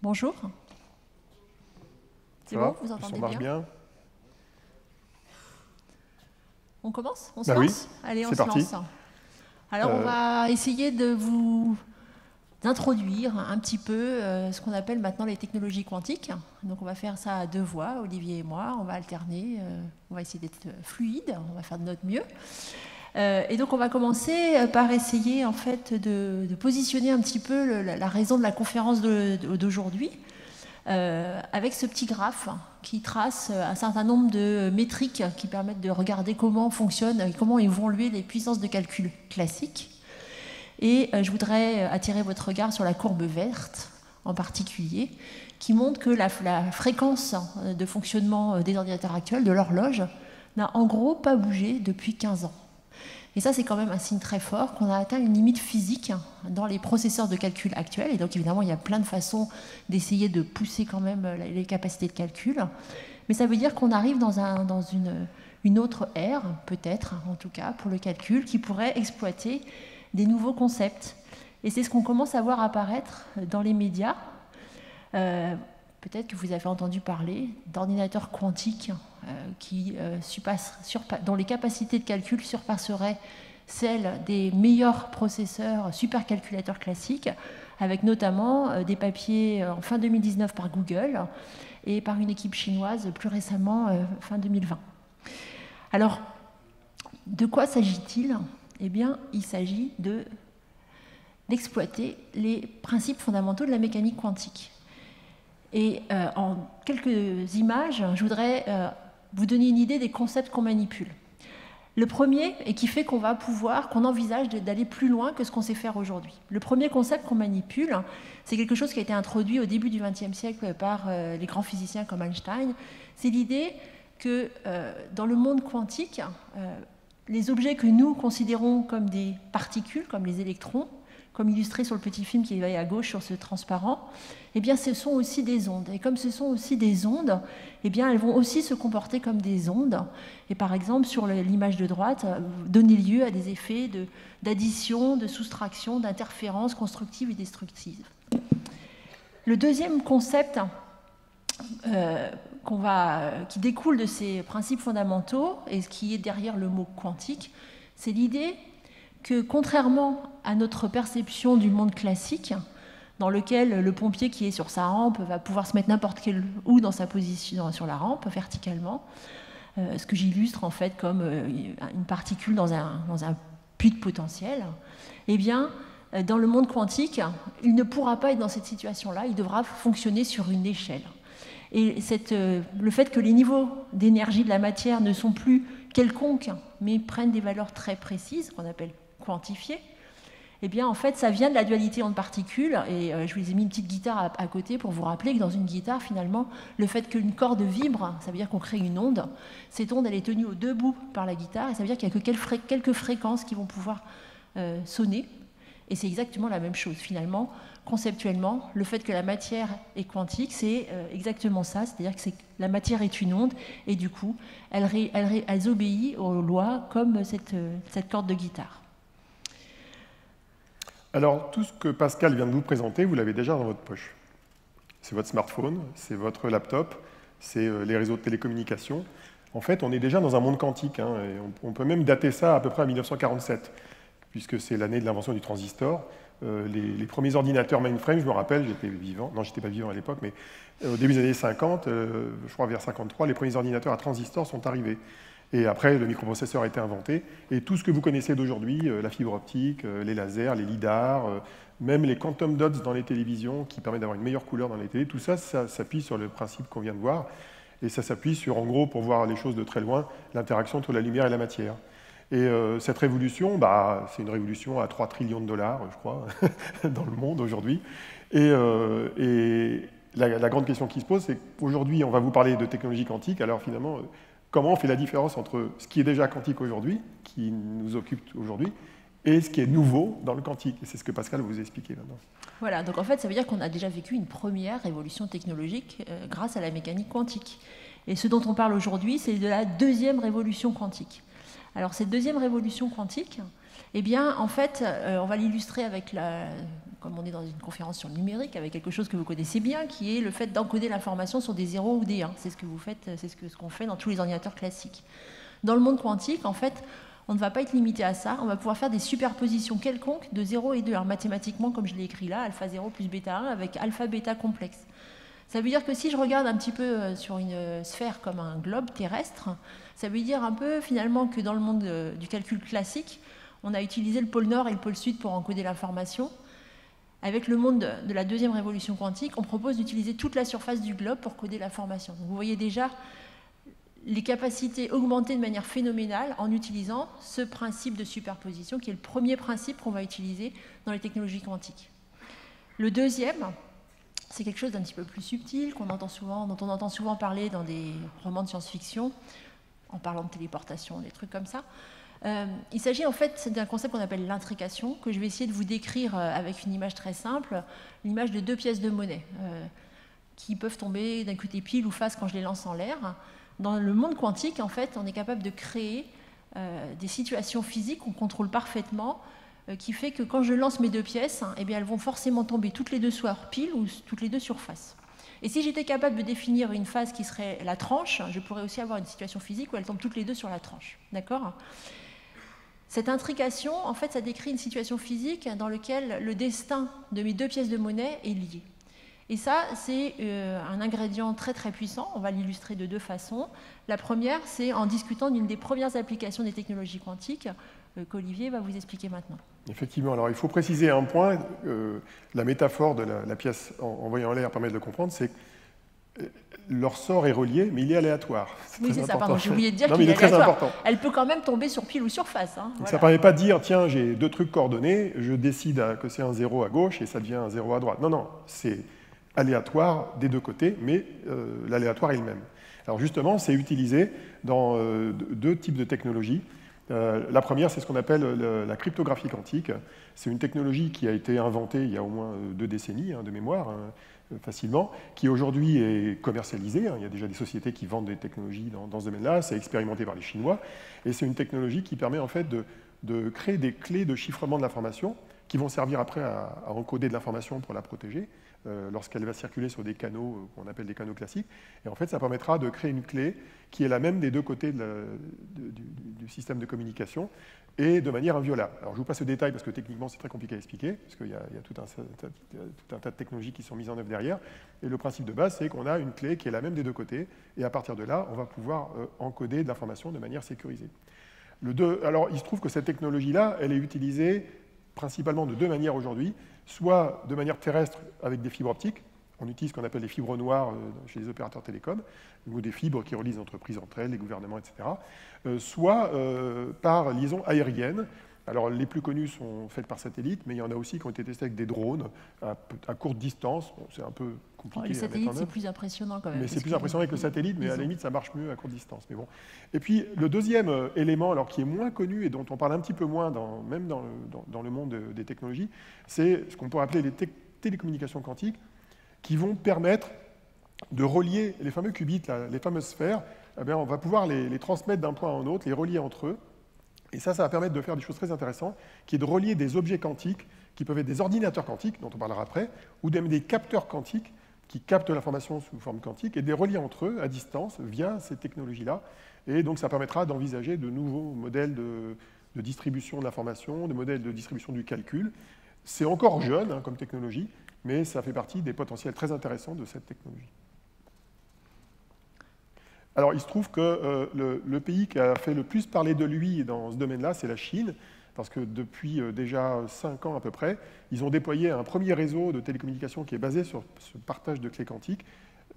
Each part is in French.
Bonjour. C'est bon, vous Ça entendez marche bien? bien? On commence? On se Bah oui, lance? Allez, on c'est se parti. lance. Alors, on Euh, va essayer de vous introduire un petit peu ce qu'on appelle maintenant les technologies quantiques. Donc, on va faire ça à deux voix, Olivier et moi. On va alterner, on va essayer d'être fluide, on va faire de notre mieux. Et donc, on va commencer par essayer en fait de positionner un petit peu la raison de la conférence d'aujourd'hui. Avec ce petit graphe qui trace un certain nombre de métriques qui permettent de regarder comment fonctionnent et comment évoluent les puissances de calcul classiques. Et je voudrais attirer votre regard sur la courbe verte en particulier, qui montre que la fréquence de fonctionnement des ordinateurs actuels, de l'horloge, n'a en gros pas bougé depuis 15 ans. Et ça, c'est quand même un signe très fort qu'on a atteint une limite physique dans les processeurs de calcul actuels. Et donc, évidemment, il y a plein de façons d'essayer de pousser quand même les capacités de calcul. Mais ça veut dire qu'on arrive dans une autre ère, peut-être, en tout cas, pour le calcul, qui pourrait exploiter des nouveaux concepts. Et c'est ce qu'on commence à voir apparaître dans les médias. Peut-être que vous avez entendu parler d'ordinateurs quantiques dont les capacités de calcul surpasseraient celles des meilleurs processeurs supercalculateurs classiques, avec notamment des papiers en fin 2019 par Google et par une équipe chinoise plus récemment fin 2020. Alors, de quoi s'agit-il? Eh bien, il s'agit d'exploiter les principes fondamentaux de la mécanique quantique. Et en quelques images, je voudrais vous donner une idée des concepts qu'on manipule. Le premier, et qui fait qu'on envisage d'aller plus loin que ce qu'on sait faire aujourd'hui. Le premier concept qu'on manipule, c'est quelque chose qui a été introduit au début du XXe siècle par les grands physiciens comme Einstein. C'est l'idée que dans le monde quantique, les objets que nous considérons comme des particules, comme les électrons, comme illustré sur le petit film qui est à gauche sur ce transparent, eh bien, ce sont aussi des ondes. Et comme ce sont aussi des ondes, eh bien, elles vont aussi se comporter comme des ondes. Et par exemple, sur l'image de droite, donner lieu à des effets d'addition, de soustraction, d'interférences constructives et destructives. Le deuxième concept qui découle de ces principes fondamentaux, et ce qui est derrière le mot quantique, c'est l'idée que contrairement à notre perception du monde classique, dans lequel le pompier qui est sur sa rampe va pouvoir se mettre n'importe où dans sa position sur la rampe, verticalement, ce que j'illustre en fait comme une particule dans un puits de potentiel, eh bien, dans le monde quantique, il ne pourra pas être dans cette situation-là, il devra fonctionner sur une échelle. Et le fait que les niveaux d'énergie de la matière ne sont plus quelconques, mais prennent des valeurs très précises, qu'on appelle quantifiées, eh bien, en fait, ça vient de la dualité onde-particule. Et je vous ai mis une petite guitare à côté pour vous rappeler que dans une guitare, finalement, le fait qu'une corde vibre, ça veut dire qu'on crée une onde. Cette onde, elle est tenue aux deux bouts par la guitare, et ça veut dire qu'il n'y a que quelques fréquences qui vont pouvoir sonner. Et c'est exactement la même chose, finalement. Conceptuellement, le fait que la matière est quantique, c'est exactement ça, c'est-à-dire que la matière est une onde, et du coup, elle obéit aux lois comme cette corde de guitare. alors, tout ce que Pascal vient de vous présenter, vous l'avez déjà dans votre poche. C'est votre smartphone, c'est votre laptop, c'est les réseaux de télécommunications. En fait, on est déjà dans un monde quantique, hein, et on peut même dater ça à peu près à 1947, puisque c'est l'année de l'invention du transistor. Les premiers ordinateurs mainframe, je me rappelle, j'étais vivant, non, j'étais pas vivant à l'époque, mais au début des années 50, je crois vers 53, les premiers ordinateurs à transistor sont arrivés. Et après, le microprocesseur a été inventé. Et tout ce que vous connaissez d'aujourd'hui, la fibre optique, les lasers, les lidars, même les quantum dots dans les télévisions, qui permettent d'avoir une meilleure couleur dans les télés, tout ça, ça s'appuie sur le principe qu'on vient de voir. Et ça s'appuie sur, en gros, pour voir les choses de très loin, l'interaction entre la lumière et la matière. Et cette révolution, c'est une révolution à 3 trillions de dollars, je crois, dans le monde aujourd'hui. Et la grande question qui se pose, c'est qu'aujourd'hui, on va vous parler de technologie quantique. Alors finalement, comment on fait la différence entre ce qui est déjà quantique aujourd'hui, qui nous occupe aujourd'hui, et ce qui est nouveau dans le quantique? Et c'est ce que Pascal vous expliquait maintenant. Voilà, donc en fait, ça veut dire qu'on a déjà vécu une première révolution technologique grâce à la mécanique quantique. Et ce dont on parle aujourd'hui, c'est de la deuxième révolution quantique. Alors cette deuxième révolution quantique, Eh bien, en fait, on va l'illustrer avec comme on est dans une conférence sur le numérique, avec quelque chose que vous connaissez bien, qui est le fait d'encoder l'information sur des 0 ou des 1. C'est ce que vous faites, c'est ce qu'on fait dans tous les ordinateurs classiques. Dans le monde quantique, en fait, on ne va pas être limité à ça. On va pouvoir faire des superpositions quelconques de 0 et de 1, mathématiquement, comme je l'ai écrit là, alpha 0 plus bêta 1, avec alpha bêta complexe. Ça veut dire que si je regarde un petit peu sur une sphère comme un globe terrestre, ça veut dire un peu finalement que dans le monde du calcul classique, on a utilisé le pôle nord et le pôle sud pour encoder l'information. Avec le monde de la deuxième révolution quantique, on propose d'utiliser toute la surface du globe pour coder l'information. Donc vous voyez déjà les capacités augmentées de manière phénoménale en utilisant ce principe de superposition qui est le premier principe qu'on va utiliser dans les technologies quantiques. Le deuxième, c'est quelque chose d'un petit peu plus subtil dont on entend souvent parler dans des romans de science-fiction, en parlant de téléportation, des trucs comme ça. Il s'agit en fait d'un concept qu'on appelle l'intrication, que je vais essayer de vous décrire avec une image très simple, l'image de deux pièces de monnaie qui peuvent tomber d'un côté pile ou face quand je les lance en l'air. Dans le monde quantique, en fait, on est capable de créer des situations physiques qu'on contrôle parfaitement, qui fait que quand je lance mes deux pièces, eh bien, elles vont forcément tomber toutes les deux sur pile ou toutes les deux sur face. Et si j'étais capable de définir une phase qui serait la tranche, je pourrais aussi avoir une situation physique où elles tombent toutes les deux sur la tranche. D'accord ? Cette intrication, en fait, ça décrit une situation physique dans laquelle le destin de mes deux pièces de monnaie est lié. Et ça, c'est un ingrédient très très puissant. On va l'illustrer de deux façons. La première, c'est en discutant d'une des premières applications des technologies quantiques qu'Olivier va vous expliquer maintenant. Effectivement. Alors, il faut préciser un point. La métaphore de la pièce envoyée en l'air permet de le comprendre. C'est que leur sort est relié, mais il est aléatoire. Oui, c'est ça. Pardon, j'ai oublié de dire qu'il est très important. Elle peut quand même tomber sur pile ou sur face. Hein, voilà. Ça ne permet pas de dire, tiens, j'ai deux trucs coordonnés, je décide que c'est un 0 à gauche et ça devient un 0 à droite. Non, non, c'est aléatoire des deux côtés, mais l'aléatoire est le même. Alors justement, c'est utilisé dans deux types de technologies. La première, c'est ce qu'on appelle la cryptographie quantique. C'est une technologie qui a été inventée il y a au moins 2 décennies, de mémoire, facilement, qui aujourd'hui est commercialisée. Il y a déjà des sociétés qui vendent des technologies dans ce domaine-là. C'est expérimenté par les Chinois. Et c'est une technologie qui permet en fait de créer des clés de chiffrement de l'information qui vont servir après à encoder de l'information pour la protéger lorsqu'elle va circuler sur des canaux qu'on appelle des canaux classiques. Et en fait, ça permettra de créer une clé qui est la même des deux côtés du système de communication et de manière inviolable. Alors, je vous passe le détail parce que techniquement, c'est très compliqué à expliquer, parce qu'il y a tout un tas de technologies qui sont mises en œuvre derrière. Et le principe de base, c'est qu'on a une clé qui est la même des deux côtés, et à partir de là, on va pouvoir encoder de l'information de manière sécurisée. Alors, il se trouve que cette technologie-là, elle est utilisée principalement de deux manières aujourd'hui, soit de manière terrestre avec des fibres optiques, on utilise ce qu'on appelle les fibres noires chez les opérateurs télécoms, ou des fibres qui relient les entreprises entre elles, les gouvernements, etc., soit par liaison aérienne. Alors les plus connus sont faits par satellite, mais il y en a aussi qui ont été testés avec des drones à courte distance. Bon, c'est un peu compliqué. Les satellites, c'est plus impressionnant quand même. Mais c'est plus impressionnant avec le satellite, mais à la limite, ça marche mieux à courte distance. Mais bon. Et puis le deuxième élément, alors qui est moins connu et dont on parle un petit peu moins, même dans le monde des technologies, c'est ce qu'on pourrait appeler les télécommunications quantiques, qui vont permettre de relier les fameux qubits, les fameuses sphères. Eh bien, on va pouvoir les transmettre d'un point à un autre, les relier entre eux. Et ça va permettre de faire des choses très intéressantes, qui est de relier des objets quantiques, qui peuvent être des ordinateurs quantiques, dont on parlera après, ou même des capteurs quantiques, qui captent l'information sous forme quantique, et de les relier entre eux à distance via ces technologies-là. Et donc ça permettra d'envisager de nouveaux modèles de distribution de l'information, de modèles de distribution du calcul. C'est encore jeune comme technologie, mais ça fait partie des potentiels très intéressants de cette technologie. Alors, il se trouve que le pays qui a fait le plus parler de lui dans ce domaine-là, c'est la Chine, parce que depuis déjà 5 ans à peu près, ils ont déployé un premier réseau de télécommunications qui est basé sur ce partage de clés quantiques.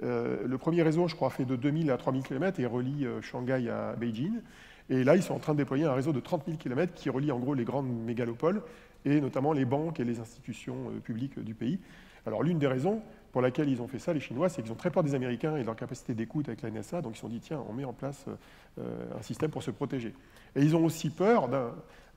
Le premier réseau, je crois, fait de 2000 à 3000 km et relie Shanghai à Beijing. Et là, ils sont en train de déployer un réseau de 30 000 km qui relie en gros les grandes mégalopoles et notamment les banques et les institutions publiques du pays. Alors, l'une des raisons pour laquelle ils ont fait ça, les Chinois, c'est qu'ils ont très peur des Américains et de leur capacité d'écoute avec la NSA, donc ils se sont dit, tiens, on met en place un système pour se protéger. Et ils ont aussi peur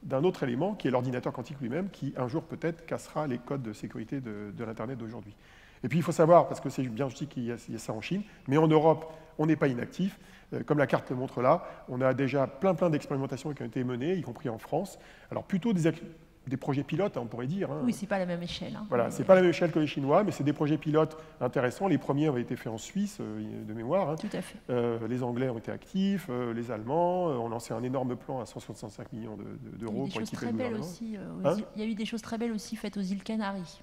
d'un autre élément, qui est l'ordinateur quantique lui-même, qui un jour peut-être cassera les codes de sécurité de l'Internet d'aujourd'hui. Et puis il faut savoir, parce que c'est bien aussi qu'il y a ça en Chine, mais en Europe, on n'est pas inactif. Comme la carte le montre là, on a déjà plein d'expérimentations qui ont été menées, y compris en France. Alors plutôt des projets pilotes, on pourrait dire. Oui, c'est pas la même échelle. Voilà, c'est pas la même échelle que les Chinois, mais c'est des projets pilotes intéressants. Les premiers avaient été faits en Suisse, de mémoire. Tout à fait. Les Anglais ont été actifs, les Allemands ont lancé un énorme plan à 165 millions d'euros pour équiper le gouvernement. Il y a eu des choses très belles aussi faites aux îles Canaries.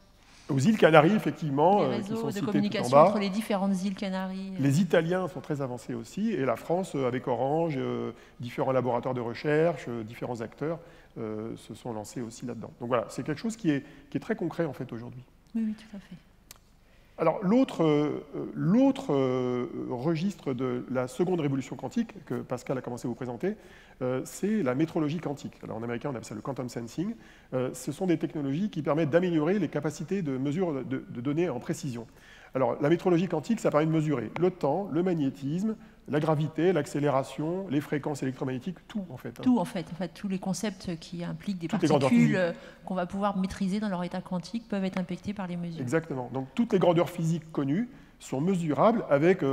Aux îles Canaries, effectivement, les réseaux qui sont de cités communication tout en bas. entre les différentes îles Canaries. Les Italiens sont très avancés aussi, et la France, avec Orange, différents laboratoires de recherche, différents acteurs se sont lancés aussi là-dedans. Donc voilà, c'est quelque chose qui est très concret en fait aujourd'hui. Oui, tout à fait. Alors l'autre registre de la seconde révolution quantique que Pascal a commencé à vous présenter, c'est la métrologie quantique. Alors en américain on appelle ça le quantum sensing. Ce sont des technologies qui permettent d'améliorer les capacités de mesure de données en précision. Alors la métrologie quantique, ça permet de mesurer le temps, le magnétisme, la gravité, l'accélération, les fréquences électromagnétiques, tout en fait. Tout en fait, tous les concepts qui impliquent des particules qu'on va pouvoir maîtriser dans leur état quantique peuvent être impactés par les mesures. Exactement. Donc toutes les grandeurs physiques connues sont mesurables avec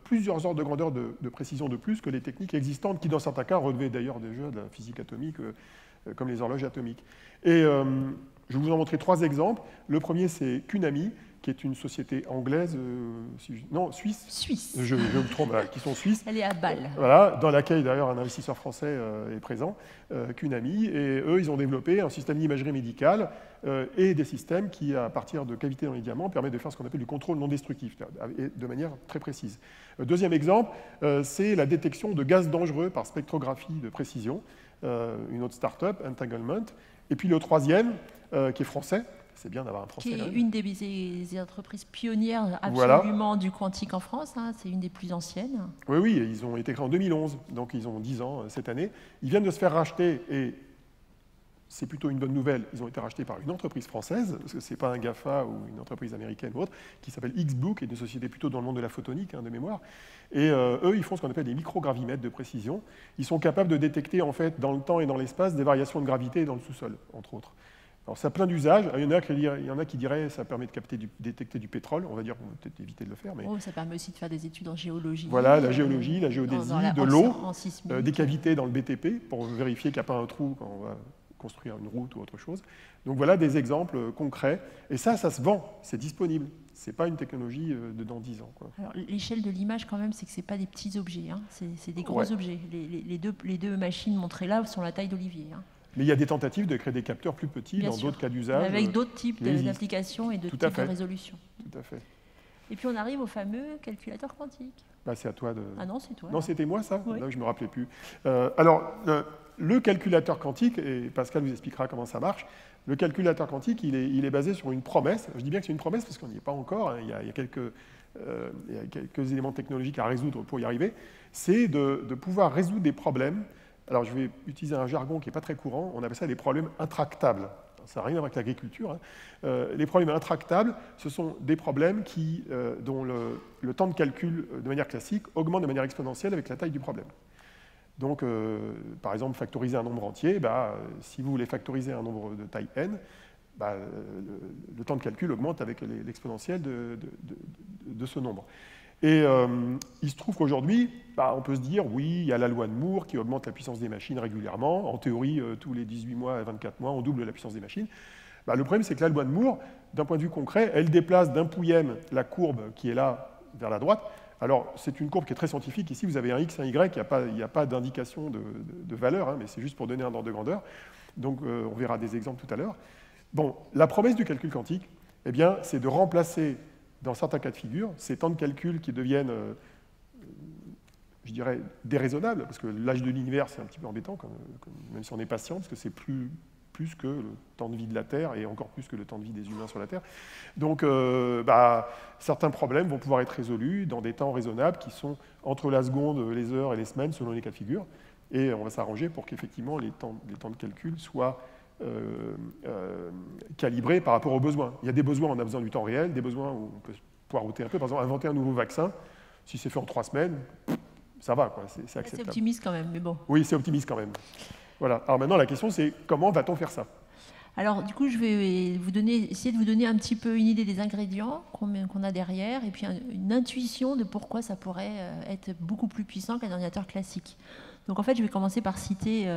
plusieurs ordres de grandeur de précision de plus que les techniques existantes qui dans certains cas relevaient d'ailleurs déjà de la physique atomique comme les horloges atomiques. Et je vais vous en montrer 3 exemples. Le premier c'est Qunami, qui est une société anglaise, suisse. Suisse. Je me trompe, voilà, qui sont suisses. Elle est à Bâle. Voilà, dans laquelle d'ailleurs un investisseur français est présent, Qunami, et eux, ils ont développé un système d'imagerie médicale et des systèmes qui, à partir de cavités dans les diamants, permettent de faire ce qu'on appelle du contrôle non destructif, et de manière très précise. Deuxième exemple, c'est la détection de gaz dangereux par spectrographie de précision, une autre start-up, Entanglement. Et puis le troisième, qui est français. C'est bien d'avoir un Français. Qui est une des entreprises pionnières absolument du quantique en France. C'est une des plus anciennes. Oui, oui, ils ont été créés en 2011, donc ils ont 10 ans cette année. Ils viennent de se faire racheter, et c'est plutôt une bonne nouvelle, ils ont été rachetés par une entreprise française, parce que ce n'est pas un GAFA ou une entreprise américaine ou autre, qui s'appelle Xblue, qui est une société plutôt dans le monde de la photonique, de mémoire. Et eux, ils font ce qu'on appelle des microgravimètres de précision. Ils sont capables de détecter, en fait, dans le temps et dans l'espace, des variations de gravité dans le sous-sol, entre autres. Alors ça a plein d'usages. Il y en a qui diraient que ça permet de détecter du pétrole. On va dire qu'on va peut-être éviter de le faire. Mais... ça permet aussi de faire des études en géologie. Voilà, la géologie, la géodésie, de l'eau, des cavités dans le BTP pour vérifier qu'il n'y a pas un trou quand on va construire une route ou autre chose. Donc voilà des exemples concrets. Et ça se vend, c'est disponible. Ce n'est pas une technologie de dans 10 ans. Alors l'échelle de l'image quand même, c'est que ce n'est pas des petits objets. C'est des gros objets. Les deux machines montrées là sont la taille d'Olivier. Mais il y a des tentatives de créer des capteurs plus petits dans d'autres cas d'usage. Avec d'autres types d'applications et de types de résolution. Tout à fait. Et puis on arrive au fameux calculateur quantique. C'est à toi de... Ah non, c'est toi. Non, c'était moi ça. Oui. Là, je ne me rappelais plus. Alors, le calculateur quantique, et Pascal vous expliquera comment ça marche, le calculateur quantique, il est basé sur une promesse. Je dis bien que c'est une promesse parce qu'on n'y est pas encore. Il y a quelques éléments technologiques à résoudre pour y arriver. C'est de pouvoir résoudre des problèmes. Alors, je vais utiliser un jargon qui n'est pas très courant. On appelle ça des problèmes intractables. Ça n'a rien à voir avec l'agriculture. Les problèmes intractables, ce sont des problèmes dont le temps de calcul, de manière classique, augmente de manière exponentielle avec la taille du problème. Donc, par exemple, factoriser un nombre entier, si vous voulez factoriser un nombre de taille n, le temps de calcul augmente avec l'exponentielle de ce nombre. Et il se trouve qu'aujourd'hui, on peut se dire, oui, il y a la loi de Moore qui augmente la puissance des machines régulièrement. En théorie, tous les 18 mois et 24 mois, on double la puissance des machines. Le problème, c'est que la loi de Moore, d'un point de vue concret, elle déplace d'un pouillème la courbe qui est là vers la droite. Alors, c'est une courbe qui est très scientifique. Ici, vous avez un x, un y, il n'y a pas d'indication de valeur, mais c'est juste pour donner un ordre de grandeur. Donc, on verra des exemples tout à l'heure. Bon, la promesse du calcul quantique, c'est de remplacer dans certains cas de figure, ces temps de calcul qui deviennent, je dirais, déraisonnables, parce que l'âge de l'univers, c'est un petit peu embêtant, même si on est patient, parce que c'est plus que le temps de vie de la Terre, et encore plus que le temps de vie des humains sur la Terre. Donc, certains problèmes vont pouvoir être résolus dans des temps raisonnables qui sont entre la seconde, les heures et les semaines, selon les cas de figure, et on va s'arranger pour qu'effectivement les temps de calcul soient calibré par rapport aux besoins. Il y a des besoins où on a besoin du temps réel, des besoins où on peut poireauter un peu. Par exemple, inventer un nouveau vaccin, si c'est fait en 3 semaines, ça va, c'est acceptable. C'est optimiste quand même, mais bon. Oui, c'est optimiste quand même. Voilà. Alors maintenant, la question, c'est comment va-t-on faire ça ? Alors, du coup, je vais essayer de vous donner un petit peu une idée des ingrédients qu'on a derrière, et puis une intuition de pourquoi ça pourrait être beaucoup plus puissant qu'un ordinateur classique. Donc, en fait, je vais commencer par citer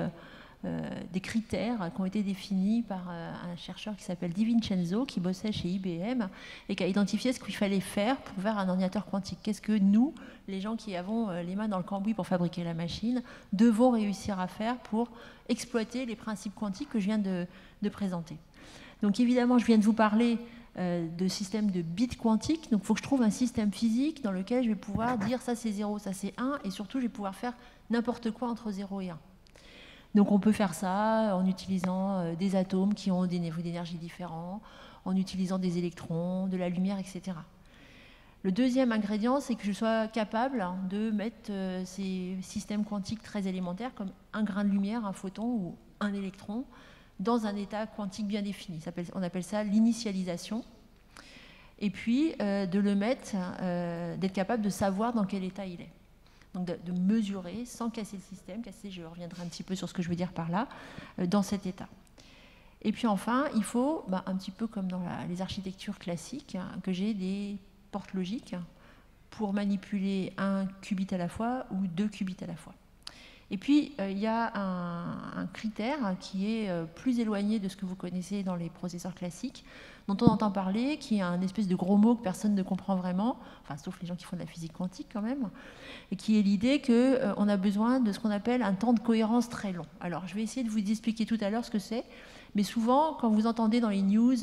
des critères qui ont été définis par un chercheur qui s'appelle Di Vincenzo, qui bossait chez IBM, et qui a identifié ce qu'il fallait faire pour faire un ordinateur quantique. Qu'est-ce que nous, les gens qui avons les mains dans le cambouis pour fabriquer la machine, devons réussir à faire pour exploiter les principes quantiques que je viens de présenter. Donc évidemment, je viens de vous parler de système de bits quantiques, donc il faut que je trouve un système physique dans lequel je vais pouvoir dire ça c'est 0, ça c'est 1, et surtout je vais pouvoir faire n'importe quoi entre 0 et 1. Donc on peut faire ça en utilisant des atomes qui ont des niveaux d'énergie différents, en utilisant des électrons, de la lumière, etc. Le deuxième ingrédient, c'est que je sois capable de mettre ces systèmes quantiques très élémentaires, comme un grain de lumière, un photon ou un électron, dans un état quantique bien défini. On appelle ça l'initialisation. Et puis de le mettre, d'être capable de savoir dans quel état il est. Donc de mesurer sans casser le système, je reviendrai un petit peu sur ce que je veux dire par là, dans cet état. Et puis enfin, il faut, un petit peu comme dans les architectures classiques, que j'ai des portes logiques pour manipuler un qubit à la fois ou 2 qubits à la fois. Et puis, il y a un critère qui est plus éloigné de ce que vous connaissez dans les processeurs classiques, dont on entend parler, qui est un espèce de gros mot que personne ne comprend vraiment, enfin, sauf les gens qui font de la physique quantique quand même, et qui est l'idée qu'on a besoin de ce qu'on appelle un temps de cohérence très long. Alors, je vais essayer de vous expliquer tout à l'heure ce que c'est, mais souvent, quand vous entendez dans les news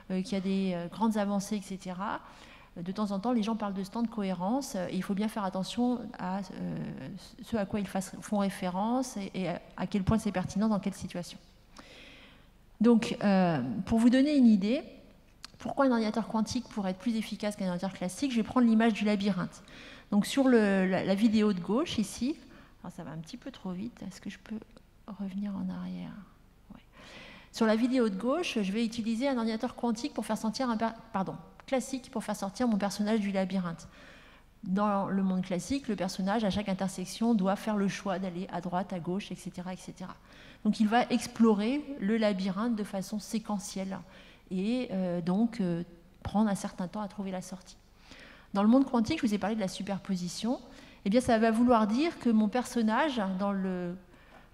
qu'il y a des grandes avancées, etc., de temps en temps, les gens parlent de ce temps de cohérence et il faut bien faire attention à ce à quoi ils font référence et à quel point c'est pertinent dans quelle situation. Donc, pour vous donner une idée, pourquoi un ordinateur quantique pourrait être plus efficace qu'un ordinateur classique, je vais prendre l'image du labyrinthe. Donc, sur la vidéo de gauche, ici, alors ça va un petit peu trop vite, est-ce que je peux revenir en arrière ? Ouais. Sur la vidéo de gauche, je vais utiliser un ordinateur quantique pour faire sortir classique pour faire sortir mon personnage du labyrinthe. Dans le monde classique, le personnage, à chaque intersection, doit faire le choix d'aller à droite, à gauche, etc., etc. Donc il va explorer le labyrinthe de façon séquentielle et donc prendre un certain temps à trouver la sortie. Dans le monde quantique, je vous ai parlé de la superposition. Eh bien, ça va vouloir dire que mon personnage, dans le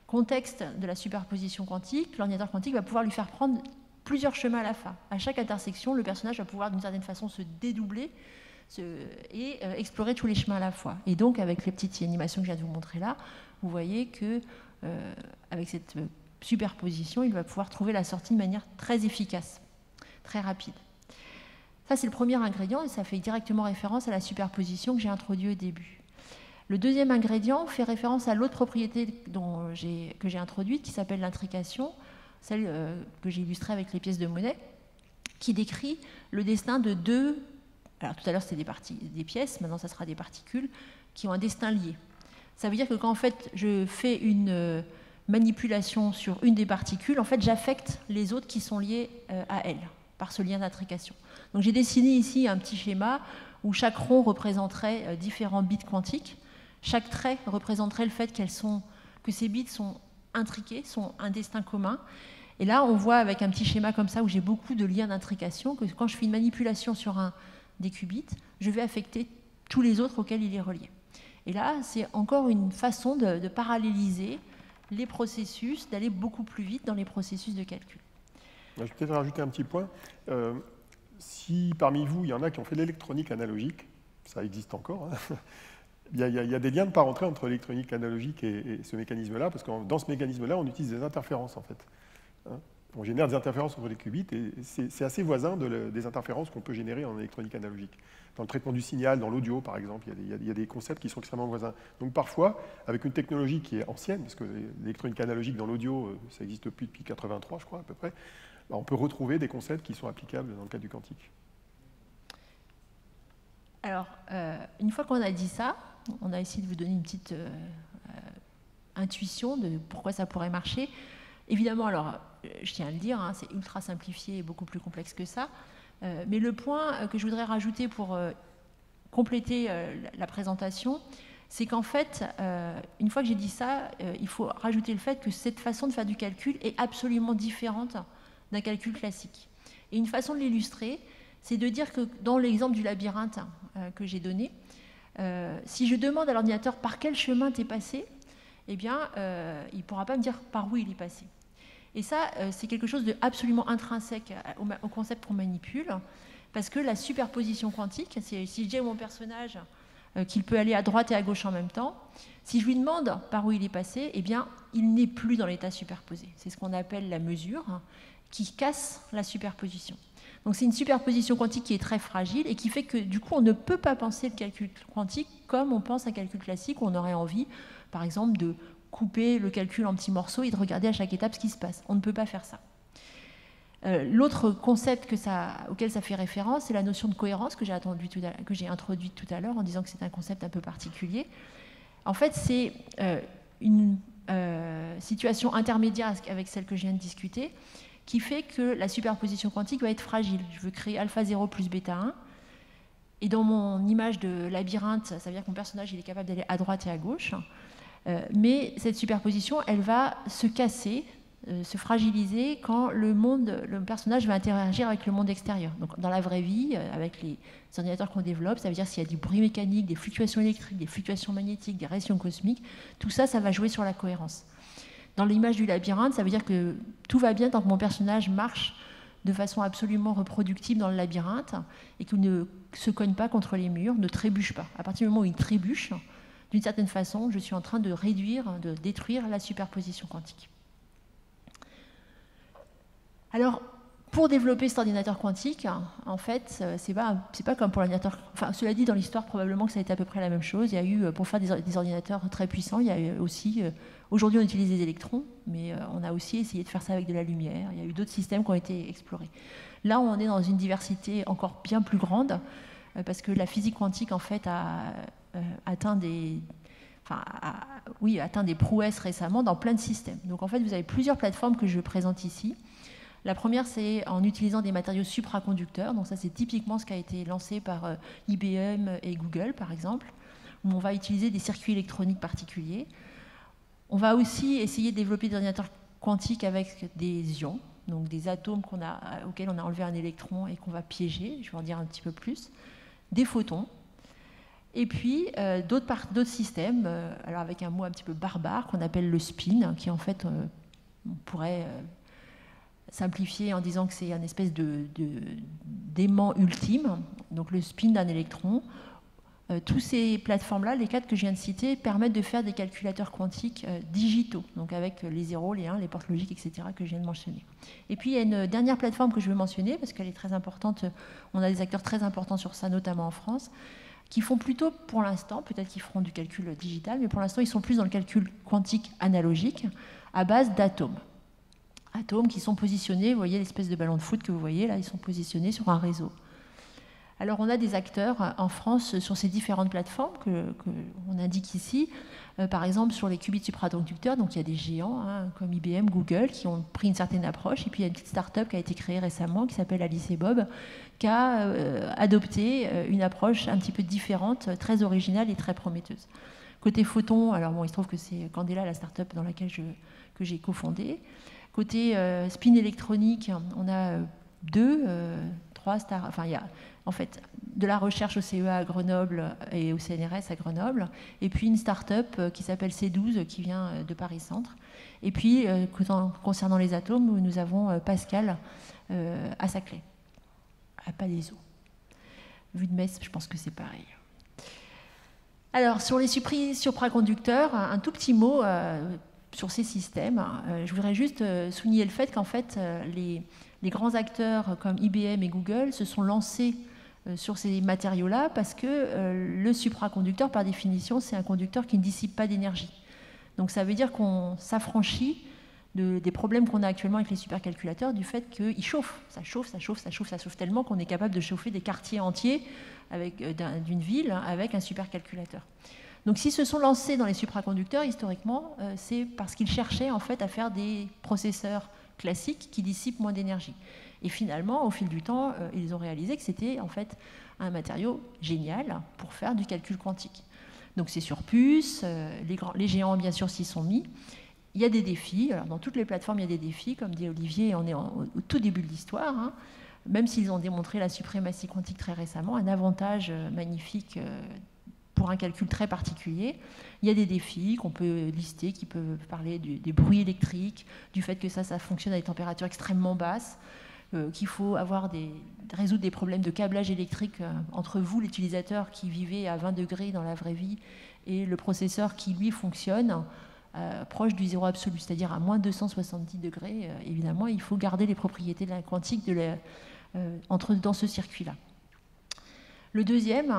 contexte de la superposition quantique, l'ordinateur quantique va pouvoir lui faire prendre plusieurs chemins à la fois. À chaque intersection, le personnage va pouvoir d'une certaine façon se dédoubler et explorer tous les chemins à la fois. Et donc, avec les petites animations que je viens de vous montrer là, vous voyez que avec cette superposition, il va pouvoir trouver la sortie de manière très efficace, très rapide. Ça, c'est le premier ingrédient et ça fait directement référence à la superposition que j'ai introduite au début. Le deuxième ingrédient fait référence à l'autre propriété que j'ai introduite, qui s'appelle l'intrication, celle que j'ai illustrée avec les pièces de monnaie, qui décrit le destin de deux... Alors tout à l'heure c'était des pièces, maintenant ça sera des particules, qui ont un destin lié. Ça veut dire que quand en fait je fais une manipulation sur une des particules, en fait j'affecte les autres qui sont liées à elle, par ce lien d'intrication. Donc j'ai dessiné ici un petit schéma où chaque rond représenterait différents bits quantiques. Chaque trait représenterait le fait que ces bits sont intriqués, sont un destin commun. Et là, on voit avec un petit schéma comme ça, où j'ai beaucoup de liens d'intrication, que quand je fais une manipulation sur un des qubits, je vais affecter tous les autres auxquels il est relié. Et là, c'est encore une façon de paralléliser les processus, d'aller beaucoup plus vite dans les processus de calcul. Je vais peut-être rajouter un petit point. Si parmi vous, il y en a qui ont fait l'électronique analogique, ça existe encore, hein. Il y a des liens de parenté entre l'électronique analogique et ce mécanisme-là, parce que dans ce mécanisme-là, on utilise des interférences, en fait. Hein, on génère des interférences entre les qubits, et c'est assez voisin des interférences qu'on peut générer en électronique analogique. Dans le traitement du signal, dans l'audio, par exemple, il y a des concepts qui sont extrêmement voisins. Donc parfois, avec une technologie qui est ancienne, parce que l'électronique analogique dans l'audio, ça existe depuis 1983, je crois, à peu près, on peut retrouver des concepts qui sont applicables dans le cas du quantique. Alors, une fois qu'on a dit ça, on a essayé de vous donner une petite intuition de pourquoi ça pourrait marcher. Évidemment, alors, je tiens à le dire, hein, c'est ultra simplifié et beaucoup plus complexe que ça. Mais le point que je voudrais rajouter pour compléter la présentation, c'est qu'en fait, une fois que j'ai dit ça, il faut rajouter le fait que cette façon de faire du calcul est absolument différente d'un calcul classique. Et une façon de l'illustrer, c'est de dire que dans l'exemple du labyrinthe que j'ai donné, si je demande à l'ordinateur par quel chemin tu es passé, eh bien, il ne pourra pas me dire par où il est passé. Et ça, c'est quelque chose d'absolument intrinsèque au concept qu'on manipule, parce que la superposition quantique, si je dis à mon personnage qu'il peut aller à droite et à gauche en même temps, si je lui demande par où il est passé, eh bien, il n'est plus dans l'état superposé. C'est ce qu'on appelle la mesure, qui casse la superposition. Donc c'est une superposition quantique qui est très fragile et qui fait que du coup on ne peut pas penser le calcul quantique comme on pense un calcul classique où on aurait envie, par exemple, de couper le calcul en petits morceaux et de regarder à chaque étape ce qui se passe. On ne peut pas faire ça. L'autre concept auquel ça fait référence, c'est la notion de cohérence que j'ai introduite tout à l'heure en disant que c'est un concept un peu particulier. En fait, c'est une situation intermédiaire avec celle que je viens de discuter, qui fait que la superposition quantique va être fragile. Je veux créer alpha 0 plus bêta 1, et dans mon image de labyrinthe, ça veut dire que mon personnage il est capable d'aller à droite et à gauche, mais cette superposition, elle va se casser, se fragiliser quand le personnage va interagir avec le monde extérieur. Donc dans la vraie vie, avec les ordinateurs qu'on développe, ça veut dire s'il y a du bruit mécanique, des fluctuations électriques, des fluctuations magnétiques, des rayons cosmiques, tout ça, ça va jouer sur la cohérence. Dans l'image du labyrinthe, ça veut dire que tout va bien tant que mon personnage marche de façon absolument reproductible dans le labyrinthe et qu'il ne se cogne pas contre les murs, ne trébuche pas. À partir du moment où il trébuche, d'une certaine façon, je suis en train de détruire la superposition quantique. Alors, pour développer cet ordinateur quantique, en fait, c'est pas comme pour l'ordinateur. Enfin, cela dit, dans l'histoire, probablement que ça a été à peu près la même chose. Il y a eu, pour faire des ordinateurs très puissants, il y a eu aussi. Aujourd'hui, on utilise des électrons, mais on a aussi essayé de faire ça avec de la lumière. Il y a eu d'autres systèmes qui ont été explorés. Là, on est dans une diversité encore bien plus grande, parce que la physique quantique, en fait, a atteint des prouesses récemment dans plein de systèmes. Donc, en fait, vous avez plusieurs plateformes que je présente ici. La première, c'est en utilisant des matériaux supraconducteurs. Donc ça, c'est typiquement ce qui a été lancé par IBM et Google, par exemple, où on va utiliser des circuits électroniques particuliers. On va aussi essayer de développer des ordinateurs quantiques avec des ions, donc des atomes auxquels on a enlevé un électron et qu'on va piéger, je vais en dire un petit peu plus, des photons. Et puis d'autres systèmes, alors avec un mot un petit peu barbare, qu'on appelle le spin, qui en fait, on pourrait simplifier en disant que c'est une espèce d'aimant ultime, donc le spin d'un électron. Tous ces plateformes-là, les 4 que je viens de citer, permettent de faire des calculateurs quantiques digitaux, donc avec les 0, les 1, les portes logiques, etc., que je viens de mentionner. Et puis il y a une dernière plateforme que je veux mentionner, parce qu'elle est très importante, on a des acteurs très importants sur ça, notamment en France, qui font plutôt, pour l'instant, peut-être qu'ils feront du calcul digital, mais pour l'instant, ils sont plus dans le calcul quantique analogique, à base d'atomes. Atomes qui sont positionnés, vous voyez l'espèce de ballon de foot que vous voyez là, ils sont positionnés sur un réseau. Alors on a des acteurs en France sur ces différentes plateformes qu'on indique ici, par exemple sur les qubits supraconducteurs, donc il y a des géants comme IBM, Google qui ont pris une certaine approche, et puis il y a une petite start-up qui a été créée récemment qui s'appelle Alice et Bob, qui a adopté une approche un petit peu différente, très originale et très prometteuse. Côté photons, alors bon, il se trouve que c'est Candela, la start-up dans laquelle que j'ai cofondée. Côté spin électronique, on a il y a en fait de la recherche au CEA à Grenoble et au CNRS à Grenoble, et puis une start-up qui s'appelle C12 qui vient de Paris Centre. Et puis, concernant les atomes, nous avons Pascal à Saclay, à Palaiseau. Vu de Metz, je pense que c'est pareil. Alors, sur les supraconducteurs, un tout petit mot sur ces systèmes. Je voudrais juste souligner le fait qu'en fait, les grands acteurs comme IBM et Google se sont lancés sur ces matériaux-là parce que le supraconducteur, par définition, c'est un conducteur qui ne dissipe pas d'énergie. Donc ça veut dire qu'on s'affranchit des problèmes qu'on a actuellement avec les supercalculateurs, du fait qu'ils chauffent. Ça chauffe tellement qu'on est capable de chauffer des quartiers entiers d'une ville avec un supercalculateur. Donc s'ils se sont lancés dans les supraconducteurs, historiquement, c'est parce qu'ils cherchaient en fait à faire des processeurs classiques qui dissipent moins d'énergie. Et finalement, au fil du temps, ils ont réalisé que c'était en fait un matériau génial pour faire du calcul quantique. Donc c'est sur puce, les géants bien sûr s'y sont mis. il y a des défis. Alors, dans toutes les plateformes, il y a des défis. Comme dit Olivier, on est au tout début de l'histoire. Hein. Même s'ils ont démontré la suprématie quantique très récemment, un avantage magnifique pour un calcul très particulier. Il y a des défis qu'on peut lister, qui peuvent parler des bruits électriques, du fait que ça fonctionne à des températures extrêmement basses, qu'il faut résoudre des problèmes de câblage électrique entre vous, l'utilisateur qui vivait à 20 degrés dans la vraie vie, et le processeur qui, lui, fonctionne proche du zéro absolu, c'est-à-dire à moins 270 degrés. Évidemment, il faut garder les propriétés de la quantique dans ce circuit-là. Le deuxième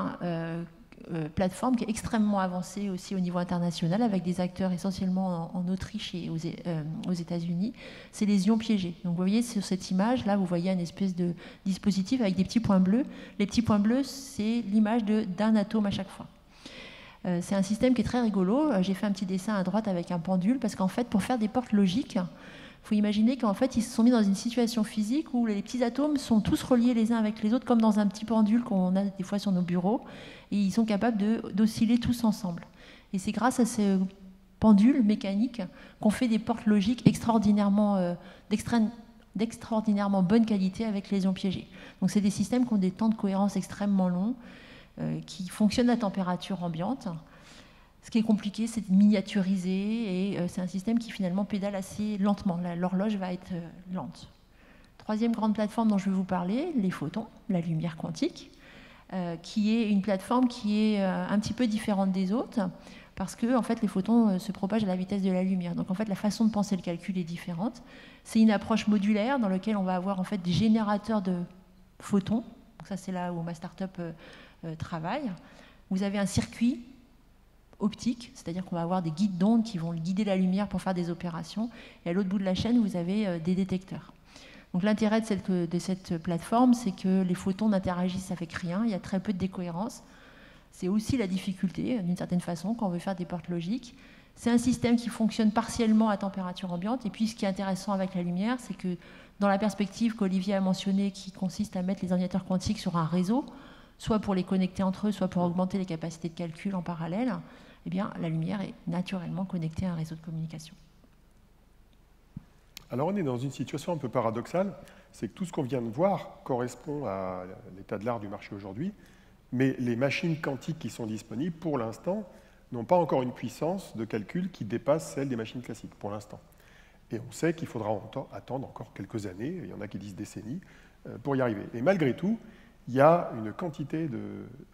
plateforme qui est extrêmement avancée aussi au niveau international, avec des acteurs essentiellement en Autriche et aux États-Unis, c'est les ions piégés. Donc vous voyez sur cette image, là, vous voyez une espèce de dispositif avec des petits points bleus. Les petits points bleus, c'est l'image d'un atome à chaque fois. C'est un système qui est très rigolo. J'ai fait un petit dessin à droite avec un pendule, parce qu'en fait, pour faire des portes logiques, il faut imaginer qu'en fait, ils se sont mis dans une situation physique où les petits atomes sont tous reliés les uns avec les autres, comme dans un petit pendule qu'on a des fois sur nos bureaux, et ils sont capables d'osciller tous ensemble. Et c'est grâce à ce pendule mécanique qu'on fait des portes logiques d'extraordinairement bonne qualité avec les ions piégés. Donc c'est des systèmes qui ont des temps de cohérence extrêmement longs, qui fonctionnent à température ambiante. Ce qui est compliqué, c'est de miniaturiser, et c'est un système qui finalement pédale assez lentement. L'horloge va être lente. Troisième grande plateforme dont je vais vous parler, les photons, la lumière quantique, qui est une plateforme qui est un petit peu différente des autres, parce que en fait, les photons se propagent à la vitesse de la lumière. Donc en fait, la façon de penser le calcul est différente. C'est une approche modulaire dans laquelle on va avoir en fait des générateurs de photons. Donc ça, c'est là où ma start-up travaille. Vous avez un circuit optique, c'est-à-dire qu'on va avoir des guides d'ondes qui vont guider la lumière pour faire des opérations, et à l'autre bout de la chaîne, vous avez des détecteurs. Donc l'intérêt de cette plateforme, c'est que les photons n'interagissent avec rien, il y a très peu de décohérence. C'est aussi la difficulté, d'une certaine façon, quand on veut faire des portes logiques. C'est un système qui fonctionne partiellement à température ambiante, et puis ce qui est intéressant avec la lumière, c'est que dans la perspective qu'Olivier a mentionnée, qui consiste à mettre les ordinateurs quantiques sur un réseau, soit pour les connecter entre eux, soit pour augmenter les capacités de calcul en parallèle, eh bien, la lumière est naturellement connectée à un réseau de communication. Alors on est dans une situation un peu paradoxale, c'est que tout ce qu'on vient de voir correspond à l'état de l'art du marché aujourd'hui, mais les machines quantiques qui sont disponibles, pour l'instant, n'ont pas encore une puissance de calcul qui dépasse celle des machines classiques, pour l'instant. Et on sait qu'il faudra attendre encore quelques années, il y en a qui disent décennies, pour y arriver. Et malgré tout, il y a une quantité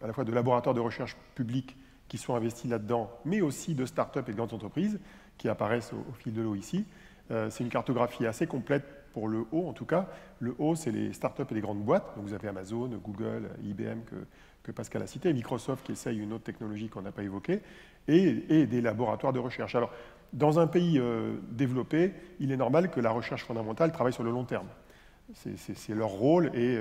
à la fois de laboratoires de recherche publics qui sont investis là-dedans, mais aussi de start-up et de grandes entreprises qui apparaissent au fil de l'eau ici. C'est une cartographie assez complète pour le haut, en tout cas. Le haut, c'est les start-up et les grandes boîtes. Donc vous avez Amazon, Google, IBM que Pascal a cité, et Microsoft qui essaye une autre technologie qu'on n'a pas évoquée, et des laboratoires de recherche. Alors, dans un pays développé, il est normal que la recherche fondamentale travaille sur le long terme. C'est leur rôle, et